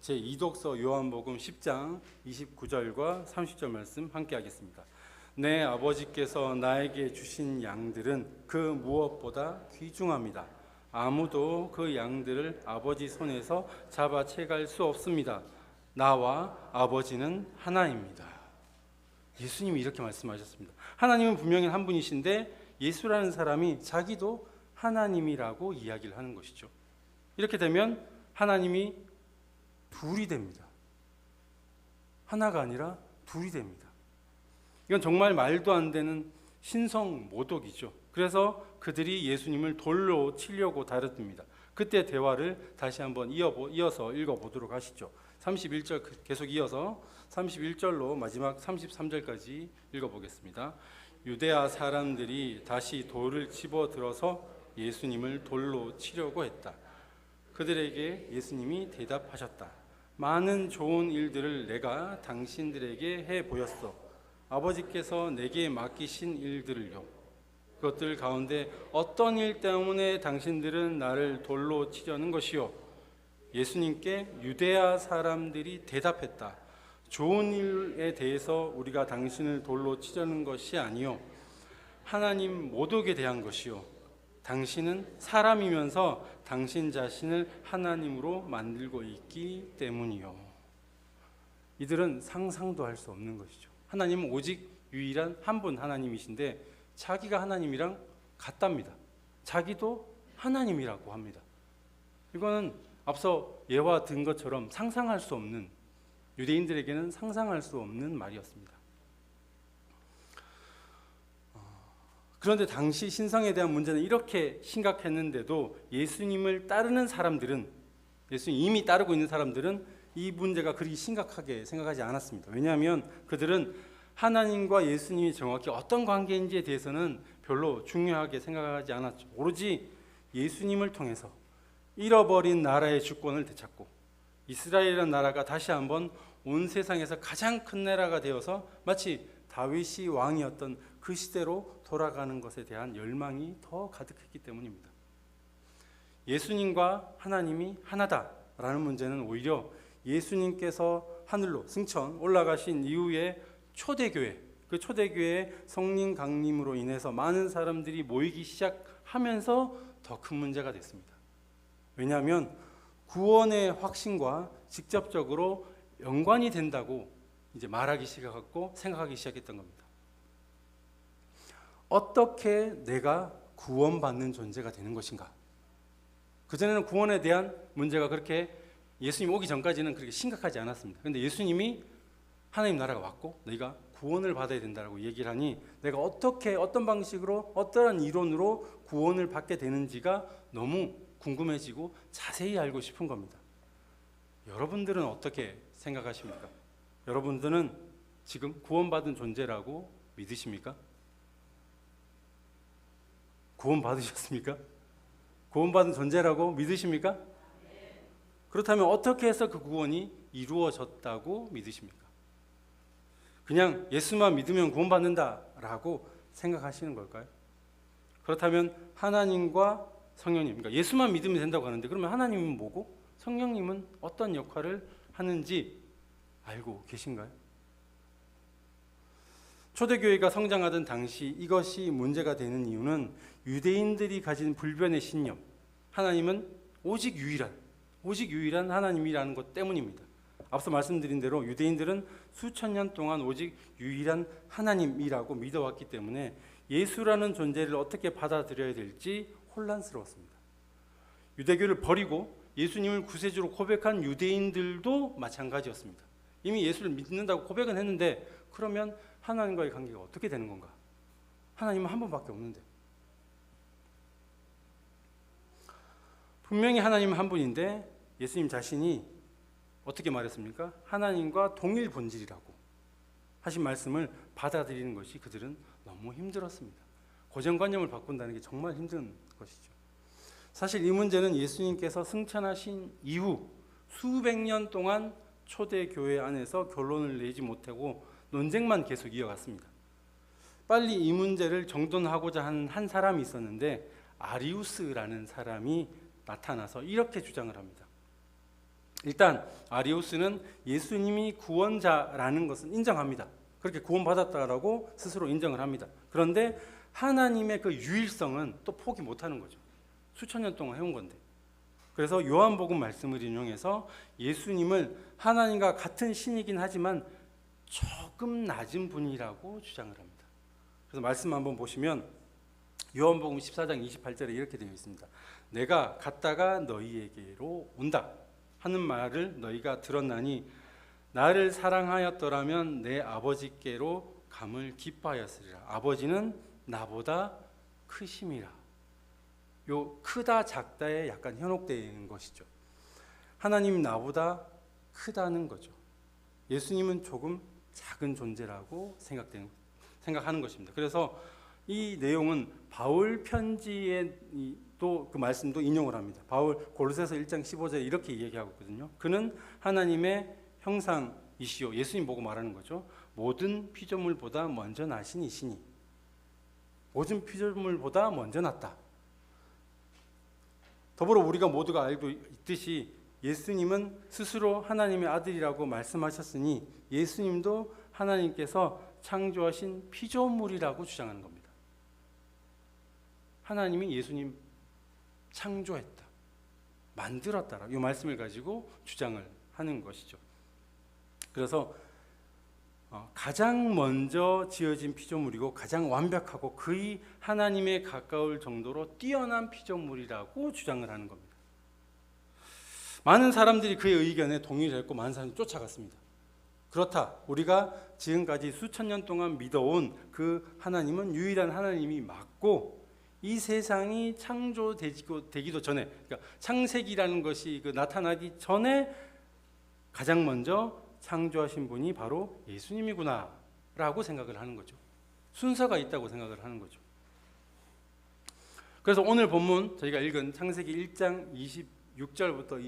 Speaker 1: 제2독서 요한복음 10장 29절과 30절 말씀 함께 하겠습니다. 내 아버지께서 나에게 주신 양들은 그 무엇보다 귀중합니다. 아무도 그 양들을 아버지 손에서 잡아채갈 수 없습니다. 나와 아버지는 하나입니다. 예수님이 이렇게 말씀하셨습니다. 하나님은 분명히 한 분이신데 예수라는 사람이 자기도 하나님이라고 이야기를 하는 것이죠. 이렇게 되면 하나님이 둘이 됩니다. 하나가 아니라 둘이 됩니다. 이건 정말 말도 안 되는 신성 모독이죠. 그래서 그들이 예수님을 돌로 치려고 다렸습니다. 그때 대화를 다시 한번 이어서 읽어보도록 하시죠. 31절 계속 이어서 31절로 마지막 33절까지 읽어보겠습니다. 유대아 사람들이 다시 돌을 집어들어서 예수님을 돌로 치려고 했다. 그들에게 예수님이 대답하셨다. 많은 좋은 일들을 내가 당신들에게 해 보였어. 아버지께서 내게 맡기신 일들을요. 그것들 가운데 어떤 일 때문에 당신들은 나를 돌로 치려는 것이요? 예수님께 유대아 사람들이 대답했다. 좋은 일에 대해서 우리가 당신을 돌로 치려는 것이 아니요 하나님 모독에 대한 것이요 당신은 사람이면서 당신 자신을 하나님으로 만들고 있기 때문이요. 이들은 상상도 할 수 없는 것이죠. 하나님은 오직 유일한 한 분 하나님이신데 자기가 하나님이랑 같답니다. 자기도 하나님이라고 합니다. 이거는 앞서 예와 든 것처럼 상상할 수 없는, 유대인들에게는 상상할 수 없는 말이었습니다. 그런데 당시 신성에 대한 문제는 이렇게 심각했는데도 예수님을 따르는 사람들은, 예수님 이미 따르고 있는 사람들은 이 문제가 그리 심각하게 생각하지 않았습니다. 왜냐하면 그들은 하나님과 예수님이 정확히 어떤 관계인지에 대해서는 별로 중요하게 생각하지 않았죠. 오로지 예수님을 통해서 잃어버린 나라의 주권을 되찾고 이스라엘이라는 나라가 다시 한번 온 세상에서 가장 큰 나라가 되어서 마치 다윗이 왕이었던 그 시대로 돌아가는 것에 대한 열망이 더 가득했기 때문입니다. 예수님과 하나님이 하나다라는 문제는 오히려 예수님께서 하늘로 승천 올라가신 이후에 초대교회, 그 초대교회의 성령 강림으로 인해서 많은 사람들이 모이기 시작하면서 더 큰 문제가 됐습니다. 왜냐하면 구원의 확신과 직접적으로 연관이 된다고 이제 말하기 시작했고 생각하기 시작했던 겁니다. 어떻게 내가 구원받는 존재가 되는 것인가? 그전에는 구원에 대한 문제가 그렇게 예수님 오기 전까지는 그렇게 심각하지 않았습니다. 그런데 예수님이 하나님 나라가 왔고 너희가 구원을 받아야 된다고 얘기를 하니 내가 어떻게 어떤 방식으로 어떠한 이론으로 구원을 받게 되는지가 너무 궁금해지고 자세히 알고 싶은 겁니다. 여러분들은 어떻게 생각하십니까? 여러분들은 지금 구원받은 존재라고 믿으십니까? 구원받으셨습니까? 구원받은 존재라고 믿으십니까? 그렇다면 어떻게 해서 그 구원이 이루어졌다고 믿으십니까? 그냥 예수만 믿으면 구원받는다라고 생각하시는 걸까요? 그렇다면 하나님과 성령님, 그러니까 예수만 믿으면 된다고 하는데 그러면 하나님은 뭐고 성령님은 어떤 역할을 하는지 알고 계신가요? 초대교회가 성장하던 당시 이것이 문제가 되는 이유는 유대인들이 가진 불변의 신념, 하나님은 오직 유일한 하나님이라는 것 때문입니다. 앞서 말씀드린 대로 유대인들은 수천 년 동안 오직 유일한 하나님이라고 믿어왔기 때문에 예수라는 존재를 어떻게 받아들여야 될지 혼란스러웠습니다. 유대교를 버리고 예수님을 구세주로 고백한 유대인들도 마찬가지였습니다. 이미 예수를 믿는다고 고백은 했는데 그러면 하나님과의 관계가 어떻게 되는 건가? 하나님은 한 분밖에 없는데. 분명히 하나님은 한 분인데 예수님 자신이 어떻게 말했습니까? 하나님과 동일 본질이라고 하신 말씀을 받아들이는 것이 그들은 너무 힘들었습니다. 고정관념을 바꾼다는 게 정말 힘든 것이죠. 사실 이 문제는 예수님께서 승천하신 이후 수백 년 동안 초대교회 안에서 결론을 내지 못하고 논쟁만 계속 이어갔습니다. 빨리 이 문제를 정돈하고자 한 사람이 있었는데 아리우스라는 사람이 나타나서 이렇게 주장을 합니다. 일단 아리우스는 예수님이 구원자라는 것은 인정합니다. 그렇게 구원받았다라고 스스로 인정을 합니다. 그런데 하나님의 그 유일성은 또 포기 못하는 거죠. 수천 년 동안 해온 건데. 그래서 요한복음 말씀을 인용해서 예수님을 하나님과 같은 신이긴 하지만 조금 낮은 분이라고 주장을 합니다. 그래서 말씀 한번 보시면 요한복음 14장 28절에 이렇게 되어 있습니다. 내가 갔다가 너희에게로 온다 하는 말을 너희가 들었나니 나를 사랑하였더라면 내 아버지께로 감을 기뻐하였으리라. 아버지는 나보다 크심이라. 요 크다 작다에 약간 현혹되어 있는 것이죠. 하나님이 나보다 크다는 거죠. 예수님은 조금 작은 존재라고 생각하는 것입니다. 그래서 이 내용은 바울 편지에 또 그 말씀도 인용을 합니다. 바울 골로새서 1장 15절에 이렇게 얘기하고 있거든요. 그는 하나님의 형상이시요. 예수님 보고 말하는 거죠. 모든 피조물보다 먼저 나신 이시니. 모든 피조물보다 먼저 났다. 더불어 우리가 모두가 알고 있듯이 예수님은 스스로 하나님의 아들이라고 말씀하셨으니 예수님도 하나님께서 창조하신 피조물이라고 주장하는 겁니다. 하나님이 예수님 창조했다, 만들었다라 이 말씀을 가지고 주장을 하는 것이죠. 그래서 가장 먼저 지어진 피조물이고 가장 완벽하고 거의 하나님에 가까울 정도로 뛰어난 피조물이라고 주장을 하는 겁니다. 많은 사람들이 그의 의견에 동의를 했고 많은 사람들이 쫓아갔습니다. 그렇다, 우리가 지금까지 수천 년 동안 믿어온 그 하나님은 유일한 하나님이 맞고 이 세상이 창조되기도 전에, 그러니까 창세기라는 것이 나타나기 전에 가장 먼저 창조하신 분이 바로 예수님이구나 라고 생각을 하는 거죠. 순서가 있다고 생각을 하는 거죠. 그래서 오늘 본문 저희가 읽은 창세기 1장 26절부터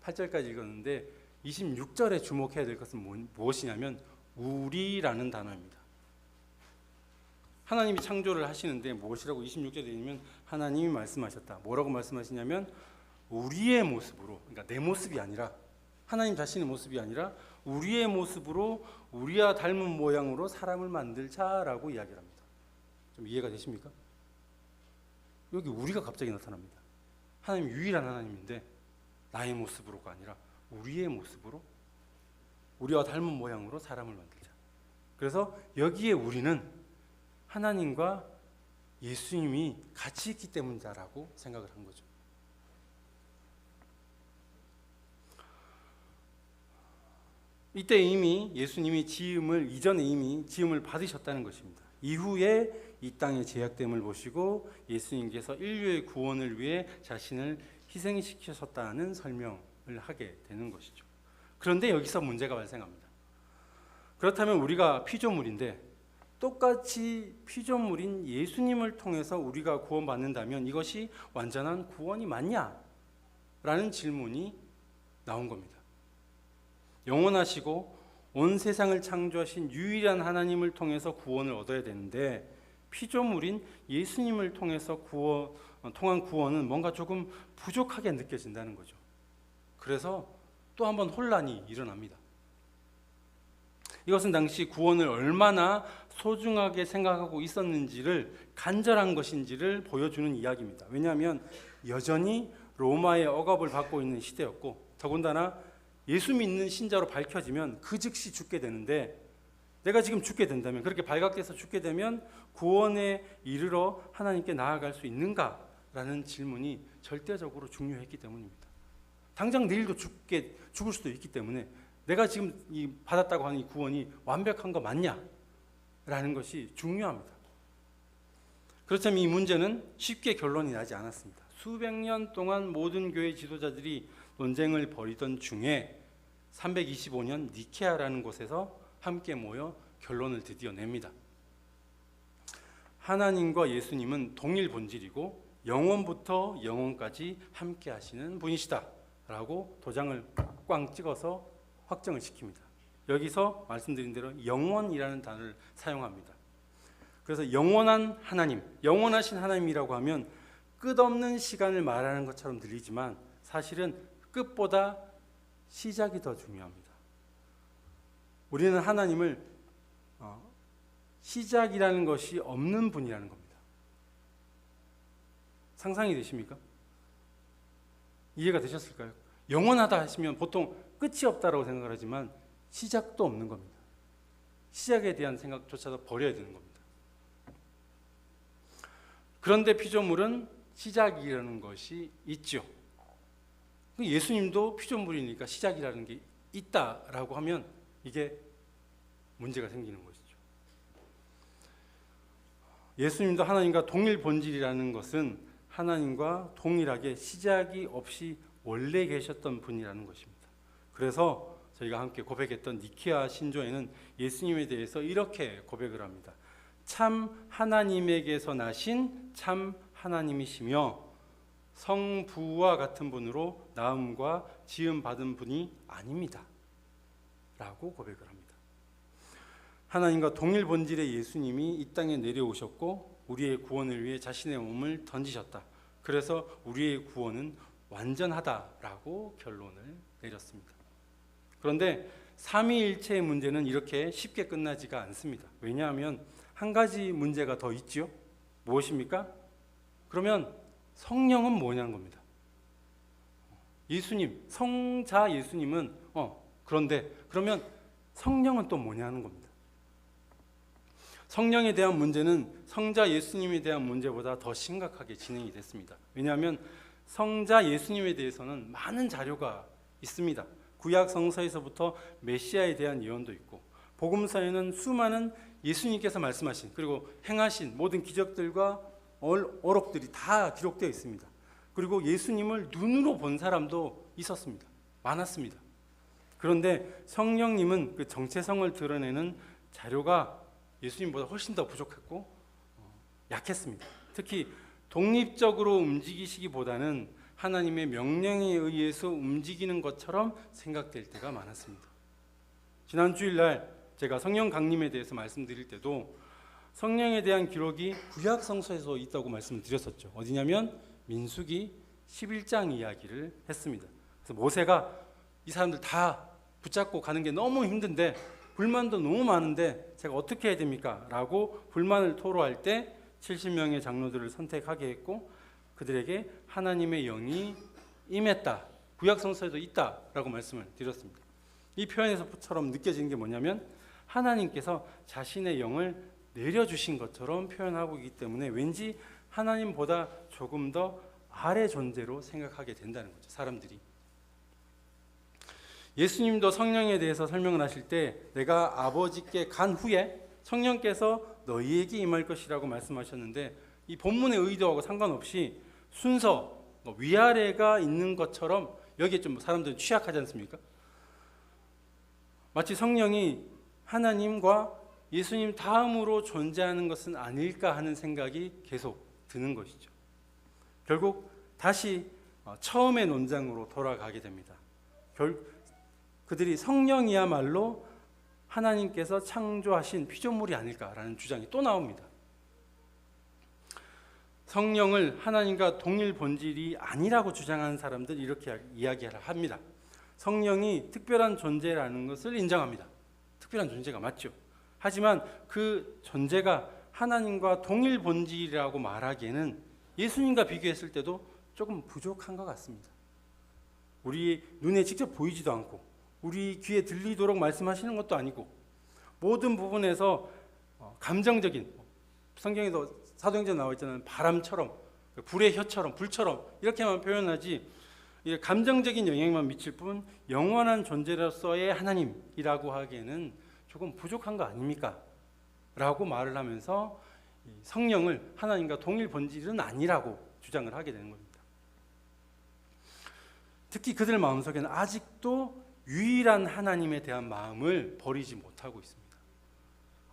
Speaker 1: 28절까지 읽었는데 26절에 주목해야 될 것은 무엇이냐면 우리라는 단어입니다. 하나님이 창조를 하시는데 무엇이라고 26절에 있냐면 하나님이 말씀하셨다. 뭐라고 말씀하시냐면 우리의 모습으로, 그러니까 내 모습이 아니라 하나님 자신의 모습이 아니라 우리의 모습으로 우리와 닮은 모양으로 사람을 만들자라고 이야기를 합니다. 좀 이해가 되십니까? 여기 우리가 갑자기 나타납니다. 하나님 유일한 하나님인데 나의 모습으로가 아니라 우리의 모습으로 우리와 닮은 모양으로 사람을 만들자. 그래서 여기에 우리는 하나님과 예수님이 같이 있기 때문이다라고 생각을 한 거죠. 이때 이미 예수님이 이전에 이미 지음을 받으셨다는 것입니다. 이후에 이 땅의 죄악됨을 보시고 예수님께서 인류의 구원을 위해 자신을 희생시키셨다는 설명을 하게 되는 것이죠. 그런데 여기서 문제가 발생합니다. 그렇다면 우리가 피조물인데 똑같이 피조물인 예수님을 통해서 우리가 구원받는다면 이것이 완전한 구원이 맞냐? 라는 질문이 나온 겁니다. 영원하시고 온 세상을 창조하신 유일한 하나님을 통해서 구원을 얻어야 되는데 피조물인 예수님을 통해서 통한 구원은 뭔가 조금 부족하게 느껴진다는 거죠. 그래서 또 한 번 혼란이 일어납니다. 이것은 당시 구원을 얼마나 소중하게 생각하고 있었는지를 간절한 것인지를 보여주는 이야기입니다. 왜냐하면 여전히 로마의 억압을 받고 있는 시대였고 더군다나 예수 믿는 신자로 밝혀지면 그 즉시 죽게 되는데 내가 지금 죽게 된다면 그렇게 발각돼서 죽게 되면 구원에 이르러 하나님께 나아갈 수 있는가라는 질문이 절대적으로 중요했기 때문입니다. 당장 내일도 죽을 수도 있기 때문에 내가 지금 받았다고 하는 이 구원이 완벽한 거 맞냐라는 것이 중요합니다. 그렇다면 이 문제는 쉽게 결론이 나지 않았습니다. 수백 년 동안 모든 교회 지도자들이 논쟁을 벌이던 중에 325년 니케아라는 곳에서 함께 모여 결론을 드디어 냅니다. 하나님과 예수님은 동일 본질이고 영원부터 영원까지 함께 하시는 분이시다 라고 도장을 꽝 찍어서 확정을 시킵니다. 여기서 말씀드린 대로 영원이라는 단어를 사용합니다. 그래서 영원한 하나님, 영원하신 하나님이라고 하면 끝없는 시간을 말하는 것처럼 들리지만 사실은 끝보다 시작이 더 중요합니다. 우리는 하나님을 시작이라는 것이 없는 분이라는 겁니다. 상상이 되십니까? 이해가 되셨을까요? 영원하다 하시면 보통 끝이 없다라고 생각을 하지만 시작도 없는 겁니다. 시작에 대한 생각조차도 버려야 되는 겁니다. 그런데 피조물은 시작이라는 것이 있죠. 예수님도 피조물이니까 시작이라는 게 있다라고 하면 이게 문제가 생기는 것이죠. 예수님도 하나님과 동일 본질이라는 것은 하나님과 동일하게 시작이 없이 원래 계셨던 분이라는 것입니다. 그래서 저희가 함께 고백했던 니케아 신조에는 예수님에 대해서 이렇게 고백을 합니다. 참 하나님에게서 나신 참 하나님이시며 성부와 같은 분으로 낳음과 지음 받은 분이 아닙니다. 라고 고백을 합니다. 하나님과 동일 본질의 예수님이 이 땅에 내려오셨고 우리의 구원을 위해 자신의 몸을 던지셨다. 그래서 우리의 구원은 완전하다라고 결론을 내렸습니다. 그런데 삼위일체의 문제는 이렇게 쉽게 끝나지가 않습니다. 왜냐하면 한 가지 문제가 더 있지요. 무엇입니까? 그러면 성령은 뭐냐는 겁니다. 예수님, 성자 예수님은 그런데 그러면 성령은 또 뭐냐는 겁니다. 성령에 대한 문제는 성자 예수님에 대한 문제보다 더 심각하게 진행이 됐습니다. 왜냐하면 성자 예수님에 대해서는 많은 자료가 있습니다. 구약 성서에서부터 메시아에 대한 예언도 있고, 복음서에는 수많은 예수님께서 말씀하신 그리고 행하신 모든 기적들과 어록들이 다 기록되어 있습니다. 그리고 예수님을 눈으로 본 사람도 있었습니다. 많았습니다. 그런데 성령님은 그 정체성을 드러내는 자료가 예수님보다 훨씬 더 부족했고 약했습니다. 특히 독립적으로 움직이시기보다는 하나님의 명령에 의해서 움직이는 것처럼 생각될 때가 많았습니다. 지난 주일날 제가 성령 강림에 대해서 말씀드릴 때도 성령에 대한 기록이 구약 성서에서 있다고 말씀드렸었죠. 어디냐면 민수기 11장 이야기를 했습니다. 그래서 모세가 이 사람들 다 붙잡고 가는 게 너무 힘든데 불만도 너무 많은데 제가 어떻게 해야 됩니까? 라고 불만을 토로할 때 70명의 장로들을 선택하게 했고 그들에게 하나님의 영이 임했다. 구약 성서에도 있다라고 말씀을 드렸습니다. 이 표현에서처럼 느껴지는 게 뭐냐면 하나님께서 자신의 영을 내려주신 것처럼 표현하고 있기 때문에 왠지 하나님보다 조금 더 아래 존재로 생각하게 된다는 거죠. 사람들이. 예수님도 성령에 대해서 설명을 하실 때 내가 아버지께 간 후에 성령께서 너희에게 임할 것이라고 말씀하셨는데 이 본문의 의도하고 상관없이 순서 위아래가 있는 것처럼 여기에 좀 사람들은 취약하지 않습니까? 마치 성령이 하나님과 예수님 다음으로 존재하는 것은 아닐까 하는 생각이 계속 드는 것이죠. 결국 다시 처음의 논장으로 돌아가게 됩니다. 그들이 성령이야말로 하나님께서 창조하신 피조물이 아닐까라는 주장이 또 나옵니다. 성령을 하나님과 동일 본질이 아니라고 주장하는 사람들 이렇게 이야기를 합니다. 성령이 특별한 존재라는 것을 인정합니다. 특별한 존재가 맞죠. 하지만 그 존재가 하나님과 동일 본질이라고 말하기에는 예수님과 비교했을 때도 조금 부족한 것 같습니다. 우리 눈에 직접 보이지도 않고 우리 귀에 들리도록 말씀하시는 것도 아니고 모든 부분에서 감정적인 성경에도 사도행전 나와 있잖아요. 바람처럼 불의 혀처럼 불처럼 이렇게만 표현하지 감정적인 영향만 미칠 뿐 영원한 존재로서의 하나님이라고 하기에는 조금 부족한 거 아닙니까? 라고 말을 하면서 성령을 하나님과 동일 본질은 아니라고 주장을 하게 되는 겁니다. 특히 그들 마음속에는 아직도 유일한 하나님에 대한 마음을 버리지 못하고 있습니다.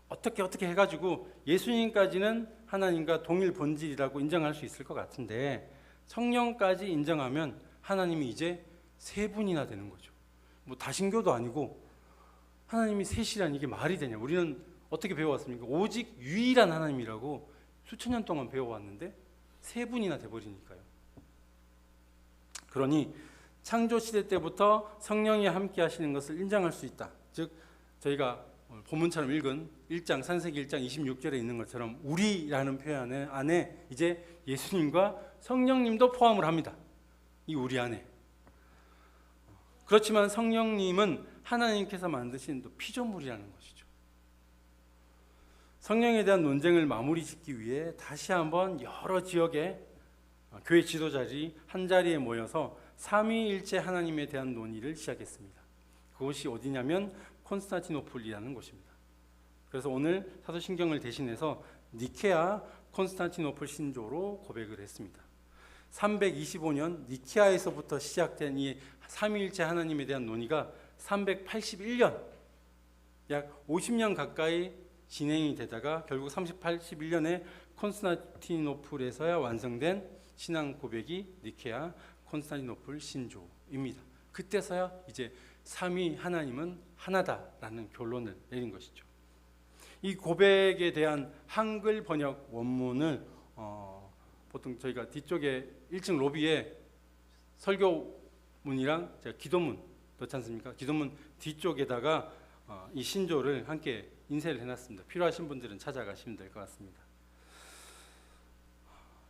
Speaker 1: 어떻게 해가지고 예수님까지는 하나님과 동일 본질이라고 인정할 수 있을 것 같은데 성령까지 인정하면 하나님이 이제 세 분이나 되는 거죠. 뭐 다신교도 아니고 하나님이 셋이란 이게 말이 되냐? 우리는 어떻게 배워왔습니까? 오직 유일한 하나님이라고 수천 년 동안 배워왔는데 세 분이나 돼버리니까요. 그러니 창조 시대 때부터 성령이 함께 하시는 것을 인정할 수 있다. 즉 저희가 본문처럼 읽은 1장 창세기 1장 26절에 있는 것처럼 우리라는 표현 안에 이제 예수님과 성령님도 포함을 합니다. 이 우리 안에. 그렇지만 성령님은 하나님께서 만드신 또 피조물이라는 것이죠. 성령에 대한 논쟁을 마무리 짓기 위해 다시 한번 여러 지역의 교회 지도자들이 한자리에 모여서 삼위일체 하나님에 대한 논의를 시작했습니다. 그곳이 어디냐면 콘스탄티노플이라는 곳입니다. 그래서 오늘 사도신경을 대신해서 니케아 콘스탄티노플 신조로 고백을 했습니다. 325년 니케아에서부터 시작된 이 삼위일체 하나님에 대한 논의가 381년 약 50년 가까이 진행이 되다가 결국 81년에 콘스탄티노플에서야 완성된 신앙 고백이 니케아 콘스탄티노플 신조입니다. 그때서야 이제 삼위 하나님은 하나다라는 결론을 내린 것이죠. 이 고백에 대한 한글 번역 원문을 보통 저희가 뒤쪽에 1층 로비에 설교문이랑 제가 기도문 넣지 않습니까? 기도문 뒤쪽에다가 이 신조를 함께 인쇄를 해놨습니다. 필요하신 분들은 찾아가시면 될 것 같습니다.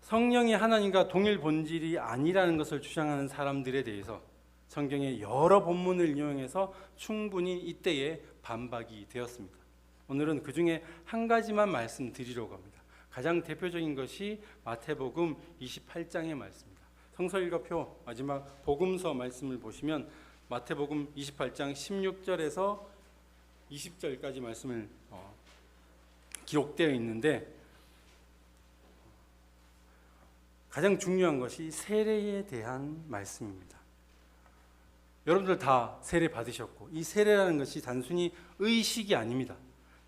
Speaker 1: 성령이 하나님과 동일 본질이 아니라는 것을 주장하는 사람들에 대해서 성경의 여러 본문을 이용해서 충분히 이때에 반박이 되었습니다. 오늘은 그 중에 한 가지만 말씀드리려고 합니다. 가장 대표적인 것이 마태복음 28장의 말씀입니다. 성서일과표 마지막 복음서 말씀을 보시면 마태복음 28장 16절에서 20절까지 말씀을 기록되어 있는데, 가장 중요한 것이 세례에 대한 말씀입니다. 여러분들 다 세례 받으셨고, 이 세례라는 것이 단순히 의식이 아닙니다.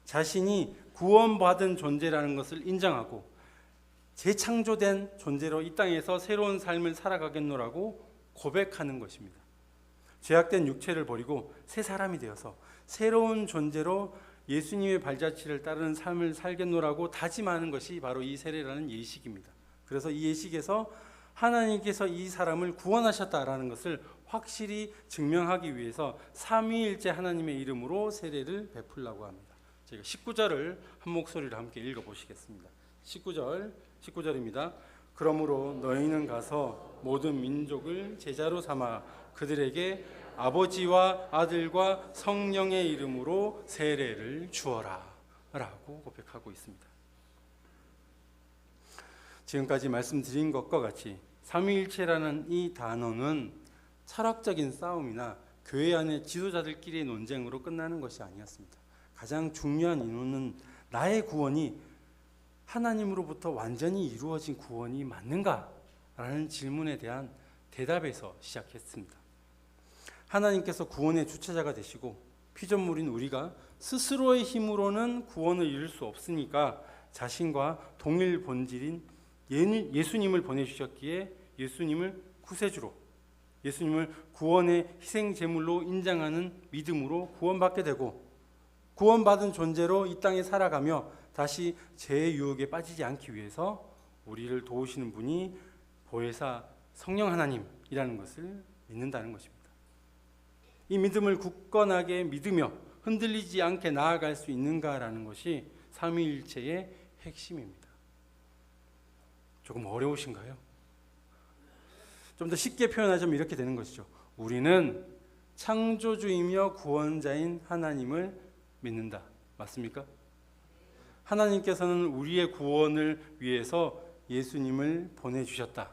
Speaker 1: 자신이 구원받은 존재라는 것을 인정하고 재창조된 존재로 이 땅에서 새로운 삶을 살아가겠노라고 고백하는 것입니다. 죄악된 육체를 버리고 새 사람이 되어서 새로운 존재로 예수님의 발자취를 따르는 삶을 살겠노라고 다짐하는 것이 바로 이 세례라는 예식입니다. 그래서 이 예식에서 하나님께서 이 사람을 구원하셨다라는 것을 확실히 증명하기 위해서 삼위일체 하나님의 이름으로 세례를 베풀라고 합니다. 제가 19절을 한 목소리로 함께 읽어보시겠습니다. 19절입니다. 그러므로 너희는 가서 모든 민족을 제자로 삼아 그들에게 아버지와 아들과 성령의 이름으로 세례를 주어라 라고 고백하고 있습니다. 지금까지 말씀드린 것과 같이 삼위일체라는 이 단어는 철학적인 싸움이나 교회 안의 지도자들끼리의 논쟁으로 끝나는 것이 아니었습니다. 가장 중요한 이유는 나의 구원이 하나님으로부터 완전히 이루어진 구원이 맞는가라는 질문에 대한 대답에서 시작했습니다. 하나님께서 구원의 주체자가 되시고 피조물인 우리가 스스로의 힘으로는 구원을 이룰 수 없으니까 자신과 동일 본질인 예수님을 보내주셨기에 예수님을 구세주로, 예수님을 구원의 희생제물로 인정하는 믿음으로 구원받게 되고, 구원받은 존재로 이 땅에 살아가며 다시 죄의 유혹에 빠지지 않기 위해서 우리를 도우시는 분이 보혜사 성령 하나님이라는 것을 믿는다는 것입니다. 이 믿음을 굳건하게 믿으며 흔들리지 않게 나아갈 수 있는가라는 것이 삼위일체의 핵심입니다. 조금 어려우신가요? 좀 더 쉽게 표현하자면 이렇게 되는 것이죠. 우리는 창조주이며 구원자인 하나님을 믿는다. 맞습니까? 하나님께서는 우리의 구원을 위해서 예수님을 보내주셨다.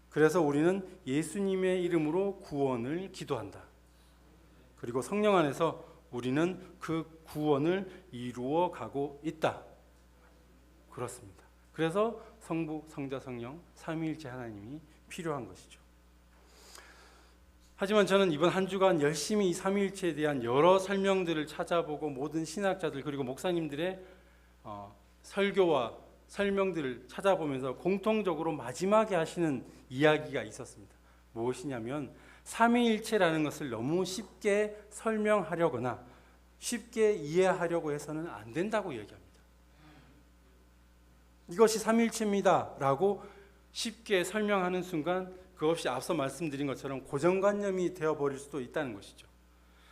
Speaker 1: 그래서 우리는 예수님의 이름으로 구원을 기도한다. 그리고 성령 안에서 우리는 그 구원을 이루어 가고 있다. 그렇습니다. 그래서 성부, 성자, 성령, 삼위일체 하나님이 필요한 것이죠. 하지만 저는 이번 한 주간 열심히 이 삼위일체에 대한 여러 설명들을 찾아보고 모든 신학자들 그리고 목사님들의 설교와 설명들을 찾아보면서 공통적으로 마지막에 하시는 이야기가 있었습니다. 무엇이냐면 삼위일체라는 것을 너무 쉽게 설명하려거나 쉽게 이해하려고 해서는 안 된다고 얘기합니다. 이것이 삼위일체입니다 라고 쉽게 설명하는 순간 그것이 앞서 말씀드린 것처럼 고정관념이 되어버릴 수도 있다는 것이죠.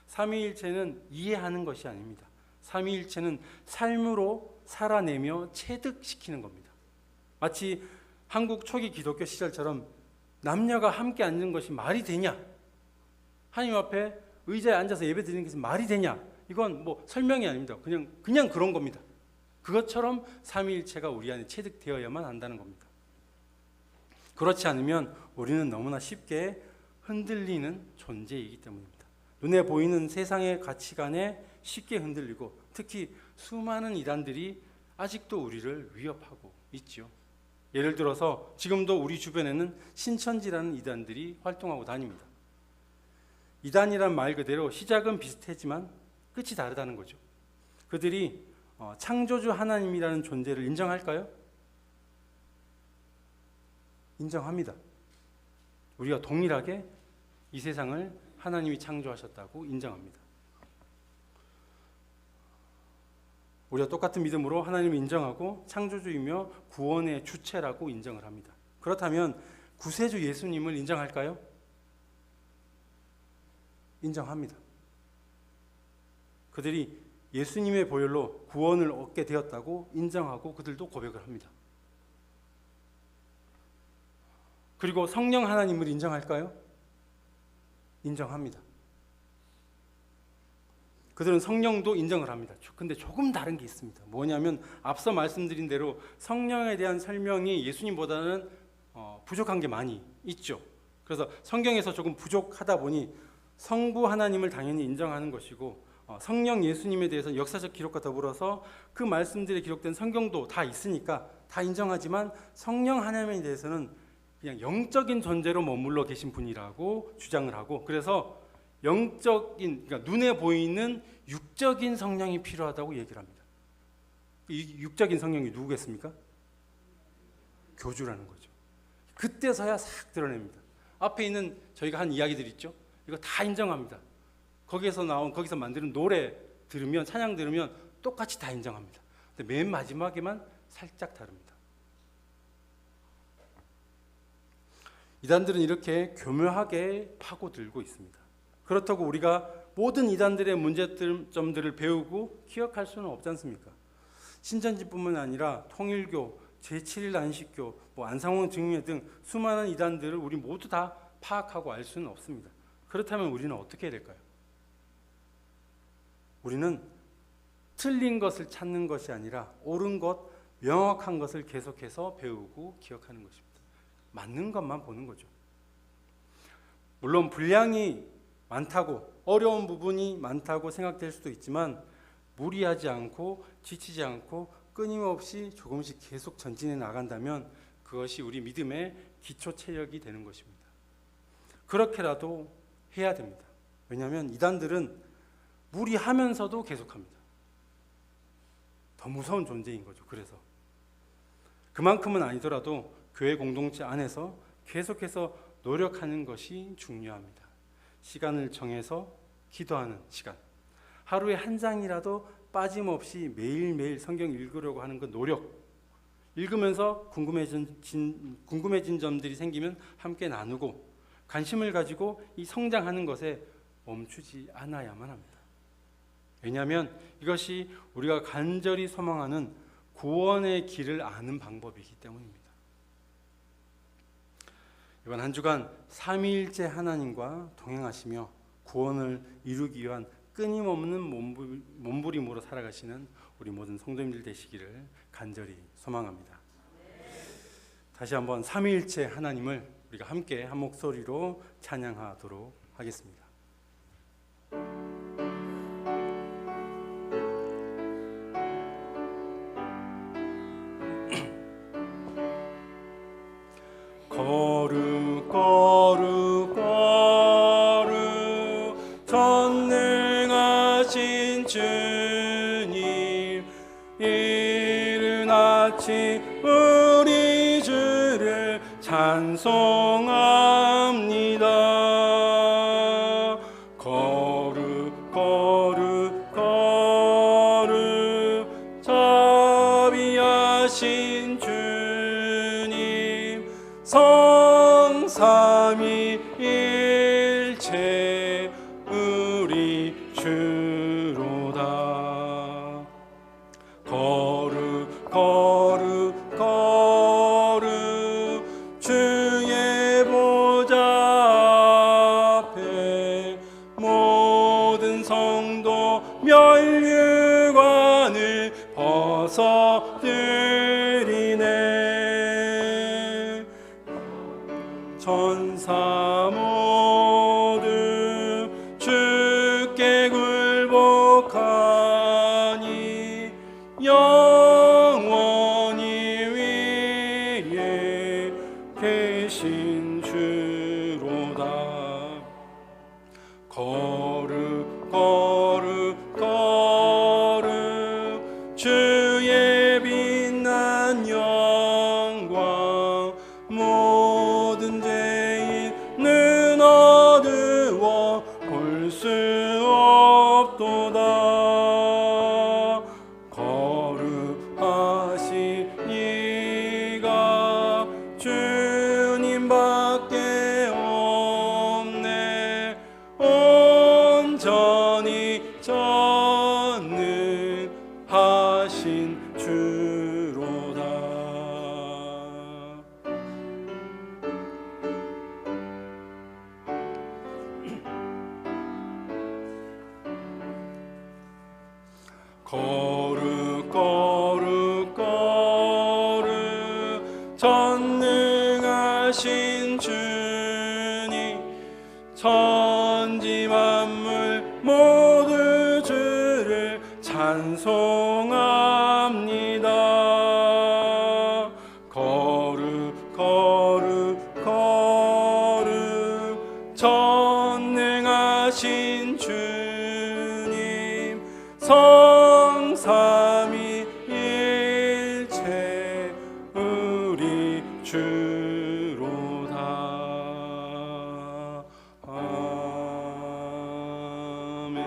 Speaker 1: 삼위일체는 이해하는 것이 아닙니다. 삼위일체는 삶으로 살아내며 체득시키는 겁니다. 마치 한국 초기 기독교 시절처럼 남녀가 함께 앉는 것이 말이 되냐? 하나님 앞에 의자에 앉아서 예배 드리는 것이 말이 되냐? 이건 뭐 설명이 아닙니다. 그냥 그런 겁니다. 그것처럼 삼위일체가 우리 안에 체득되어야만 한다는 겁니다. 그렇지 않으면 우리는 너무나 쉽게 흔들리는 존재이기 때문입니다. 눈에 보이는 세상의 가치관에 쉽게 흔들리고 특히 수많은 이단들이 아직도 우리를 위협하고 있죠. 예를 들어서 지금도 우리 주변에는 신천지라는 이단들이 활동하고 다닙니다. 이단이란 말 그대로 시작은 비슷하지만 끝이 다르다는 거죠. 그들이 창조주 하나님이라는 존재를 인정할까요? 인정합니다. 우리가 동일하게 이 세상을 하나님이 창조하셨다고 인정합니다. 우리가 똑같은 믿음으로 하나님을 인정하고 창조주이며 구원의 주체라고 인정을 합니다. 그렇다면 구세주 예수님을 인정할까요? 인정합니다. 그들이 예수님의 보혈로 구원을 얻게 되었다고 인정하고 그들도 고백을 합니다. 그리고 성령 하나님을 인정할까요? 인정합니다. 그들은 성령도 인정을 합니다. 근데 조금 다른 게 있습니다. 뭐냐면 앞서 말씀드린 대로 성령에 대한 설명이 예수님보다는 부족한 게 많이 있죠. 그래서 성경에서 조금 부족하다 보니 성부 하나님을 당연히 인정하는 것이고 성령 예수님에 대해서 역사적 기록과 더불어서 그 말씀들이 기록된 성경도 다 있으니까 다 인정하지만 성령 하나님에 대해서는 그냥 영적인 존재로 머물러 계신 분이라고 주장을 하고, 그래서 영적인, 그러니까 눈에 보이는 육적인 성령이 필요하다고 얘기를 합니다. 이 육적인 성령이 누구겠습니까? 교주라는 거죠. 그때서야 싹 드러냅니다. 앞에 있는 저희가 한 이야기들 있죠. 이거 다 인정합니다. 거기서 만드는 노래 들으면, 찬양 들으면 똑같이 다 인정합니다. 근데 맨 마지막에만 살짝 다릅니다. 이단들은 이렇게 교묘하게 파고들고 있습니다. 그렇다고 우리가 모든 이단들의 문제점들을 배우고 기억할 수는 없지 않습니까? 신천지뿐만 아니라 통일교, 제7일 안식교, 안상홍 증인회 등 수많은 이단들을 우리 모두 다 파악하고 알 수는 없습니다. 그렇다면 우리는 어떻게 해야 될까요? 우리는 틀린 것을 찾는 것이 아니라 옳은 것, 명확한 것을 계속해서 배우고 기억하는 것입니다. 맞는 것만 보는 거죠. 물론 분량이 많다고, 어려운 부분이 많다고 생각될 수도 있지만 무리하지 않고 지치지 않고 끊임없이 조금씩 계속 전진해 나간다면 그것이 우리 믿음의 기초 체력이 되는 것입니다. 그렇게라도 해야 됩니다. 왜냐하면 이단들은 무리하면서도 계속합니다. 더 무서운 존재인 거죠. 그래서 그만큼은 아니더라도 교회 공동체 안에서 계속해서 노력하는 것이 중요합니다. 시간을 정해서 기도하는 시간, 하루에 한 장이라도 빠짐없이 매일매일 성경 읽으려고 하는 그 노력, 읽으면서 궁금해진 점들이 생기면 함께 나누고 관심을 가지고 이 성장하는 것에 멈추지 않아야만 합니다. 왜냐하면 이것이 우리가 간절히 소망하는 구원의 길을 아는 방법이기 때문입니다. 이번 한 주간 삼위일체 하나님과 동행하시며 구원을 이루기 위한 끊임없는 몸부림으로 살아가시는 우리 모든 성도님들 되시기를 간절히 소망합니다. 다시 한번 삼위일체 하나님을 우리가 함께 한 목소리로 찬양하도록 하겠습니다. 거룩 거룩 거룩 전능하신 주님, 이른 아침 우리 주를 찬송합니다. 거룩 거룩 거룩 자비하신 주님, 성삼위일체 우리 주로다. 거룩 거룩 거룩 주의 보좌 앞에 모든 성도 면류관을 벗어드리네. 천사 모두 주께 굴복하니 영원히 위에 계신 주로다. 거룩 거룩 거룩 주의 빛난 영광, 모든 죄인은 어두워 볼 수 없도다. 거룩하신 이가 주님 바 거룩 거룩 거룩 전능하신 주님 천지 만물 모두 주를 찬송합니다. 거룩 거룩 거룩 전능하신 주님 성삼위일체 우리 주로다. 아멘.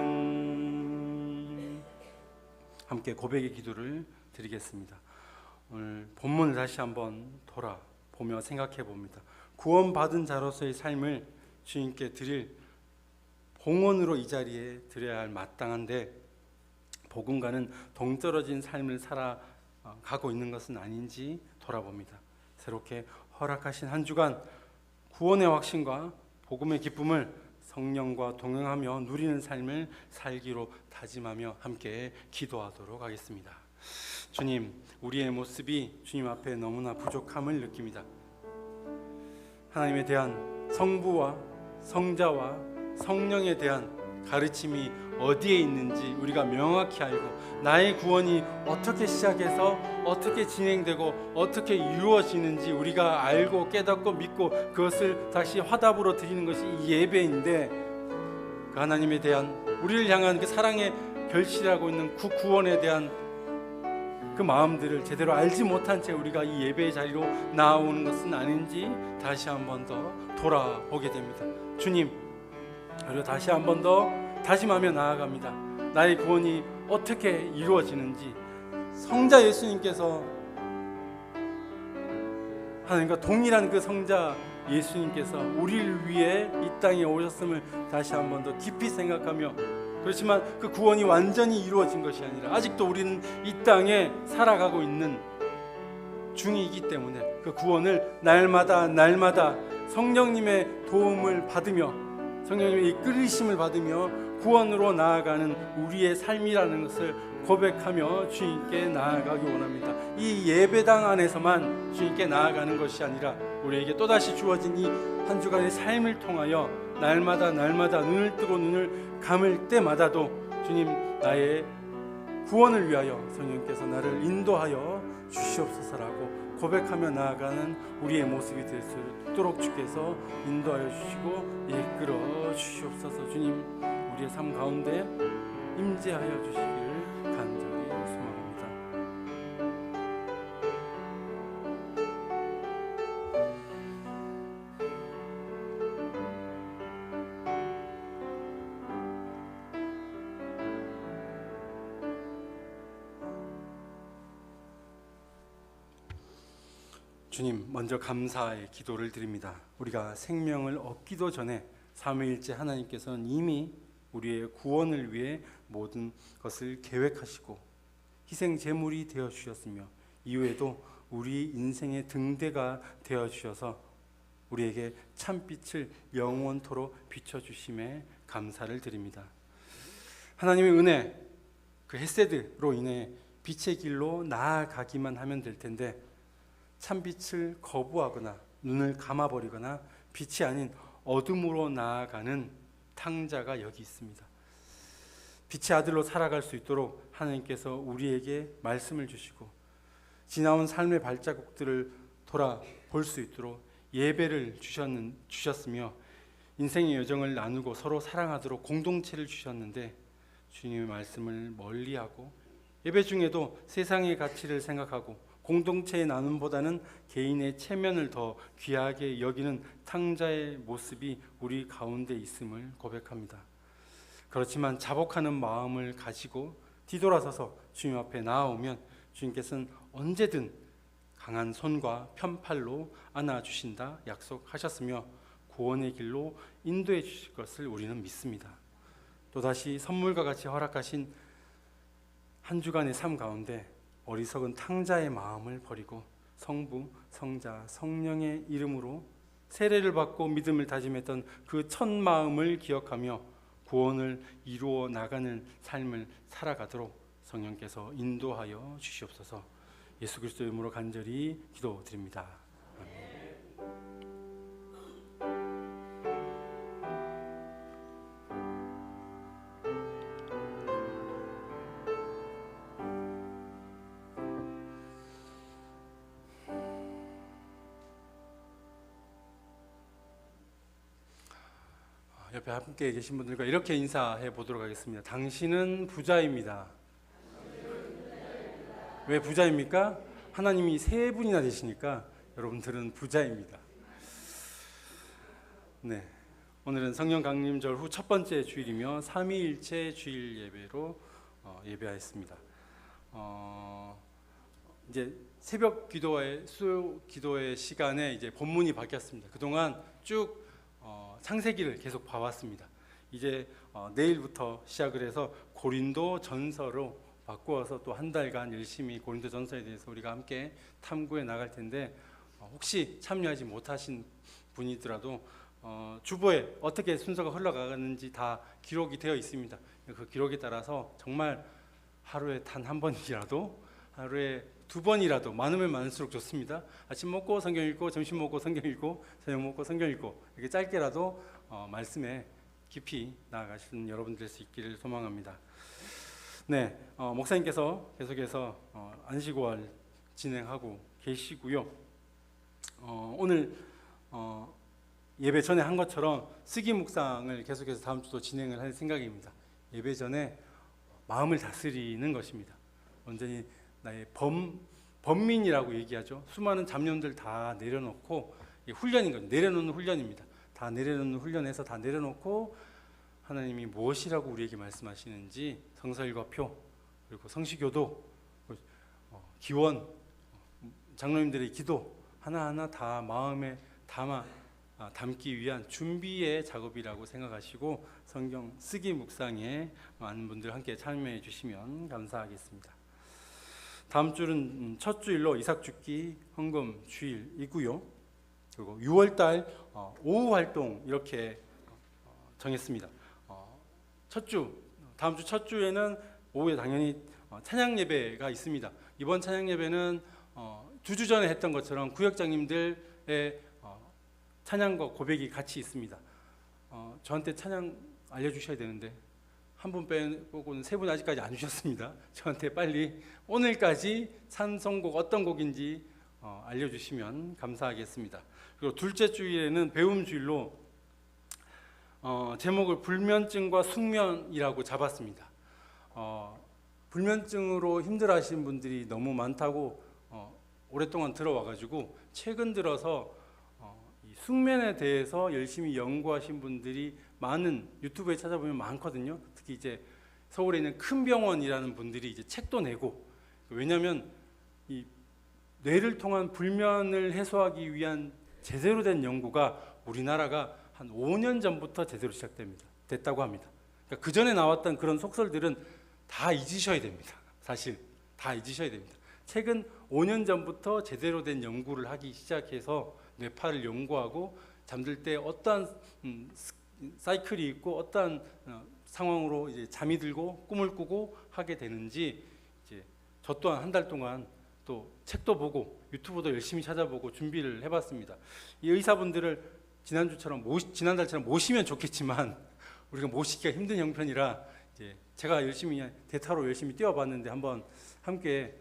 Speaker 1: 함께 고백의 기도를 드리겠습니다. 오늘 본문을 다시 한번 돌아보며 생각해 봅니다. 구원받은 자로서의 삶을 주님께 드릴 봉헌으로 이 자리에 드려야 할 마땅한데 복음과는 동떨어진 삶을 살아가고 있는 것은 아닌지 돌아봅니다. 새롭게 허락하신 한 주간 구원의 확신과 복음의 기쁨을 성령과 동행하며 누리는 삶을 살기로 다짐하며 함께 기도하도록 하겠습니다. 주님, 우리의 모습이 주님 앞에 너무나 부족함을 느낍니다. 하나님에 대한 성부와 성자와 성령에 대한 가르침이 어디에 있는지 우리가 명확히 알고 나의 구원이 어떻게 시작해서 어떻게 진행되고 어떻게 이루어지는지 우리가 알고 깨닫고 믿고 그것을 다시 화답으로 드리는 것이 이 예배인데, 그 하나님에 대한 우리를 향한 그 사랑의 결실하고 있는 그 구원에 대한 그 마음들을 제대로 알지 못한 채 우리가 이 예배의 자리로 나오는 것은 아닌지 다시 한 번 더 돌아보게 됩니다. 주님, 그리고 다시 한 번 더 다짐하며 나아갑니다. 나의 구원이 어떻게 이루어지는지 성자 예수님께서, 하나님과 동일한 그 성자 예수님께서 우리를 위해 이 땅에 오셨음을 다시 한 번 더 깊이 생각하며, 그렇지만 그 구원이 완전히 이루어진 것이 아니라 아직도 우리는 이 땅에 살아가고 있는 중이기 때문에 그 구원을 날마다 성령님의 도움을 받으며 성령님의 이끌리심을 받으며 구원으로 나아가는 우리의 삶이라는 것을 고백하며 주님께 나아가기 원합니다. 이 예배당 안에서만 주님께 나아가는 것이 아니라 우리에게 또다시 주어진 이 한 주간의 삶을 통하여 날마다 눈을 뜨고 눈을 감을 때마다도 주님, 나의 구원을 위하여 성령께서 나를 인도하여 주시옵소서라고 고백하며 나아가는 우리의 모습이 될 수 있도록 주께서 인도하여 주시고 이끌어 주시옵소서. 주님, 우리의 삶 가운데 임재하여 주시기를 간절히 소망합니다. 주님, 먼저 감사의 기도를 드립니다. 우리가 생명을 얻기도 전에 삼위일체 하나님께서는 이미 우리의 구원을 위해 모든 것을 계획하시고 희생 제물이 되어 주셨으며 이후에도 우리 인생의 등대가 되어 주셔서 우리에게 참빛을 영원토록 비춰주심에 감사를 드립니다. 하나님의 은혜, 그 헤세드로 인해 빛의 길로 나아가기만 하면 될 텐데 참빛을 거부하거나 눈을 감아버리거나 빛이 아닌 어둠으로 나아가는 탕자가 여기 있습니다. 빛의 아들로 살아갈 수 있도록 하나님께서 우리에게 말씀을 주시고 지나온 삶의 발자국들을 돌아볼 수 있도록 예배를 주셨으며 인생의 여정을 나누고 서로 사랑하도록 공동체를 주셨는데 주님의 말씀을 멀리하고 예배 중에도 세상의 가치를 생각하고 공동체의 나눔보다는 개인의 체면을 더 귀하게 여기는 탕자의 모습이 우리 가운데 있음을 고백합니다. 그렇지만 자복하는 마음을 가지고 뒤돌아서서 주님 앞에 나아오면 주님께서는 언제든 강한 손과 편팔로 안아주신다 약속하셨으며 구원의 길로 인도해 주실 것을 우리는 믿습니다. 또다시 선물과 같이 허락하신 한 주간의 삶 가운데 어리석은 탕자의 마음을 버리고 성부, 성자, 성령의 이름으로 세례를 받고 믿음을 다짐했던 그 첫 마음을 기억하며 구원을 이루어 나가는 삶을 살아가도록 성령께서 인도하여 주시옵소서. 예수 그리스도의 이름으로 간절히 기도드립니다. 옆에 함께 계신 분들과 이렇게 인사해 보도록 하겠습니다. 당신은 부자입니다. 왜 부자입니까? 하나님이 세 분이나 되시니까 여러분들은 부자입니다. 네, 오늘은 성령 강림절 후 첫 번째 주일이며 삼위일체 주일 예배로 예배하였습니다. 이제 새벽 기도의 수요 기도의 시간에 이제 본문이 바뀌었습니다. 그동안 쭉 창세기를 계속 봐왔습니다. 이제 내일부터 시작을 해서 고린도 전서로 바꾸어서 또 한 달간 열심히 고린도 전서에 대해서 우리가 함께 탐구해 나갈 텐데, 혹시 참여하지 못하신 분이더라도 주보에 어떻게 순서가 흘러가는지 다 기록이 되어 있습니다. 그 기록에 따라서 정말 하루에 단 한 번이라도, 하루에 두 번이라도, 많으면 많을수록 좋습니다. 아침 먹고 성경 읽고, 점심 먹고 성경 읽고, 저녁 먹고 성경 읽고, 이렇게 짧게라도 말씀에 깊이 나아가시는 여러분 될 수 있기를 소망합니다. 네, 목사님께서 계속해서 안식월 진행하고 계시고요. 오늘 예배 전에 한 것처럼 쓰기 묵상을 계속해서 다음 주도 진행을 할 생각입니다. 예배 전에 마음을 다스리는 것입니다. 완전히 나의 범민이라고 얘기하죠. 수많은 잡념들 다 내려놓고, 훈련인 거죠. 내려놓는 훈련입니다. 다 내려놓는 훈련에서 다 내려놓고 하나님이 무엇이라고 우리에게 말씀하시는지 성서일과표, 그리고 성시교도, 기원, 장로님들의 기도 하나하나 다 마음에 담기 위한 준비의 작업이라고 생각하시고 성경 쓰기 묵상에 많은 분들 함께 참여해 주시면 감사하겠습니다. 다음 주는 첫 주일로 이삭죽기 헌금 주일이고요. 그리고 6월달 오후 활동 이렇게 정했습니다. 다음 주 첫 주에는 오후에 당연히 찬양 예배가 있습니다. 이번 찬양 예배는 두 주 전에 했던 것처럼 구역장님들의 찬양과 고백이 같이 있습니다. 저한테 찬양 알려주셔야 되는데 한 분 빼고는 세 분 아직까지 안 주셨습니다. 저한테 빨리 오늘까지 찬송곡 어떤 곡인지 알려주시면 감사하겠습니다. 그리고 둘째 주일에는 배움 주일로 제목을 불면증과 숙면이라고 잡았습니다. 불면증으로 힘들어하시는 분들이 너무 많다고 오랫동안 들어와가지고 최근 들어서 이 숙면에 대해서 열심히 연구하신 분들이 많은, 유튜브에 찾아보면 많거든요. 특히 이제 서울에 있는 큰 병원이라는 분들이 이제 책도 내고, 왜냐하면 이 뇌를 통한 불면을 해소하기 위한 제대로 된 연구가 우리나라가 한 5년 전부터 제대로 됐다고 합니다. 그러니까 그 전에 나왔던 그런 속설들은 다 잊으셔야 됩니다. 사실 다 잊으셔야 됩니다. 최근 5년 전부터 제대로 된 연구를 하기 시작해서 뇌파를 연구하고 잠들 때 어떠한 사이클이 있고 어떠한 상황으로 이제 잠이 들고 꿈을 꾸고 하게 되는지, 이제 저 또한 한 달 동안 또 책도 보고 유튜브도 열심히 찾아보고 준비를 해봤습니다. 이 의사분들을 지난달처럼 모시면 좋겠지만 우리가 모시기가 힘든 형편이라 이제 제가 열심히 대타로 열심히 뛰어봤는데 한번 함께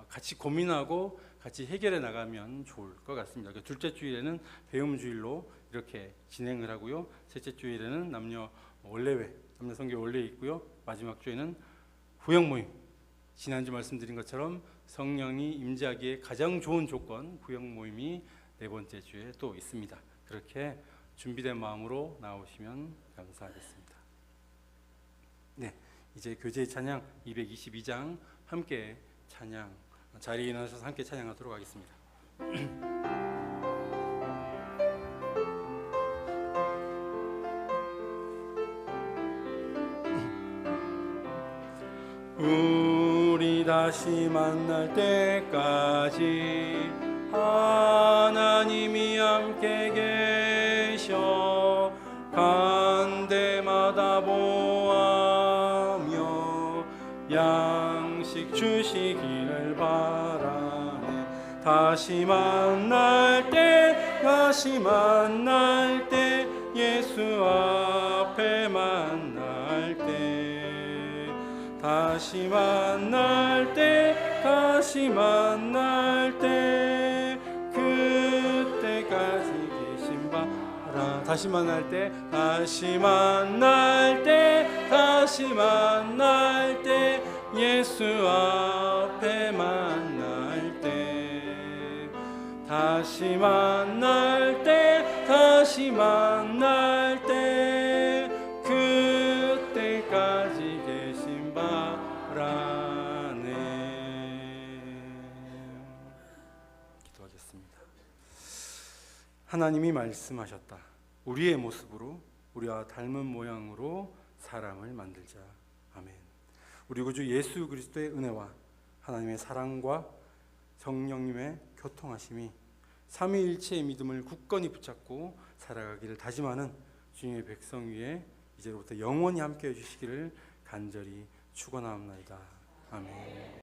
Speaker 1: 같이 고민하고 같이 해결해 나가면 좋을 것 같습니다. 둘째 주일에는 배움 주일로 이렇게 진행을 하고요. 셋째 주일에는 남녀 선교 원래 있고요. 마지막 주에는 구역 모임. 지난주 말씀드린 것처럼 성령이 임재하기에 가장 좋은 조건 구역 모임이 네 번째 주에 또 있습니다. 그렇게 준비된 마음으로 나오시면 감사하겠습니다. 네, 이제 교제의 찬양 222장 함께 찬양, 자리에 일어나셔서 함께 찬양하도록 하겠습니다. 우리 다시 만날 때까지 하나님이 함께 계셔 간 데마다 보아며 양식 주시기를 바라네. 다시 만날 때 예수 앞에 만날 때 다시 만날 때 그때까지 계신 바라. 다시 만날 때 예수 앞에 만날 때 다시 만날 때 그때까지 계신 바라네. 기도하겠습니다. 하나님이 말씀하셨다. 우리의 모습으로 우리와 닮은 모양으로 사람을 만들자. 아멘. 우리 구주 예수 그리스도의 은혜와 하나님의 사랑과 성령님의 교통하심이 삼위일체의 믿음을 굳건히 붙잡고 살아가기를 다짐하는 주님의 백성 위에 이제로부터 영원히 함께해 주시기를 간절히 축원하옵나이다. 아멘.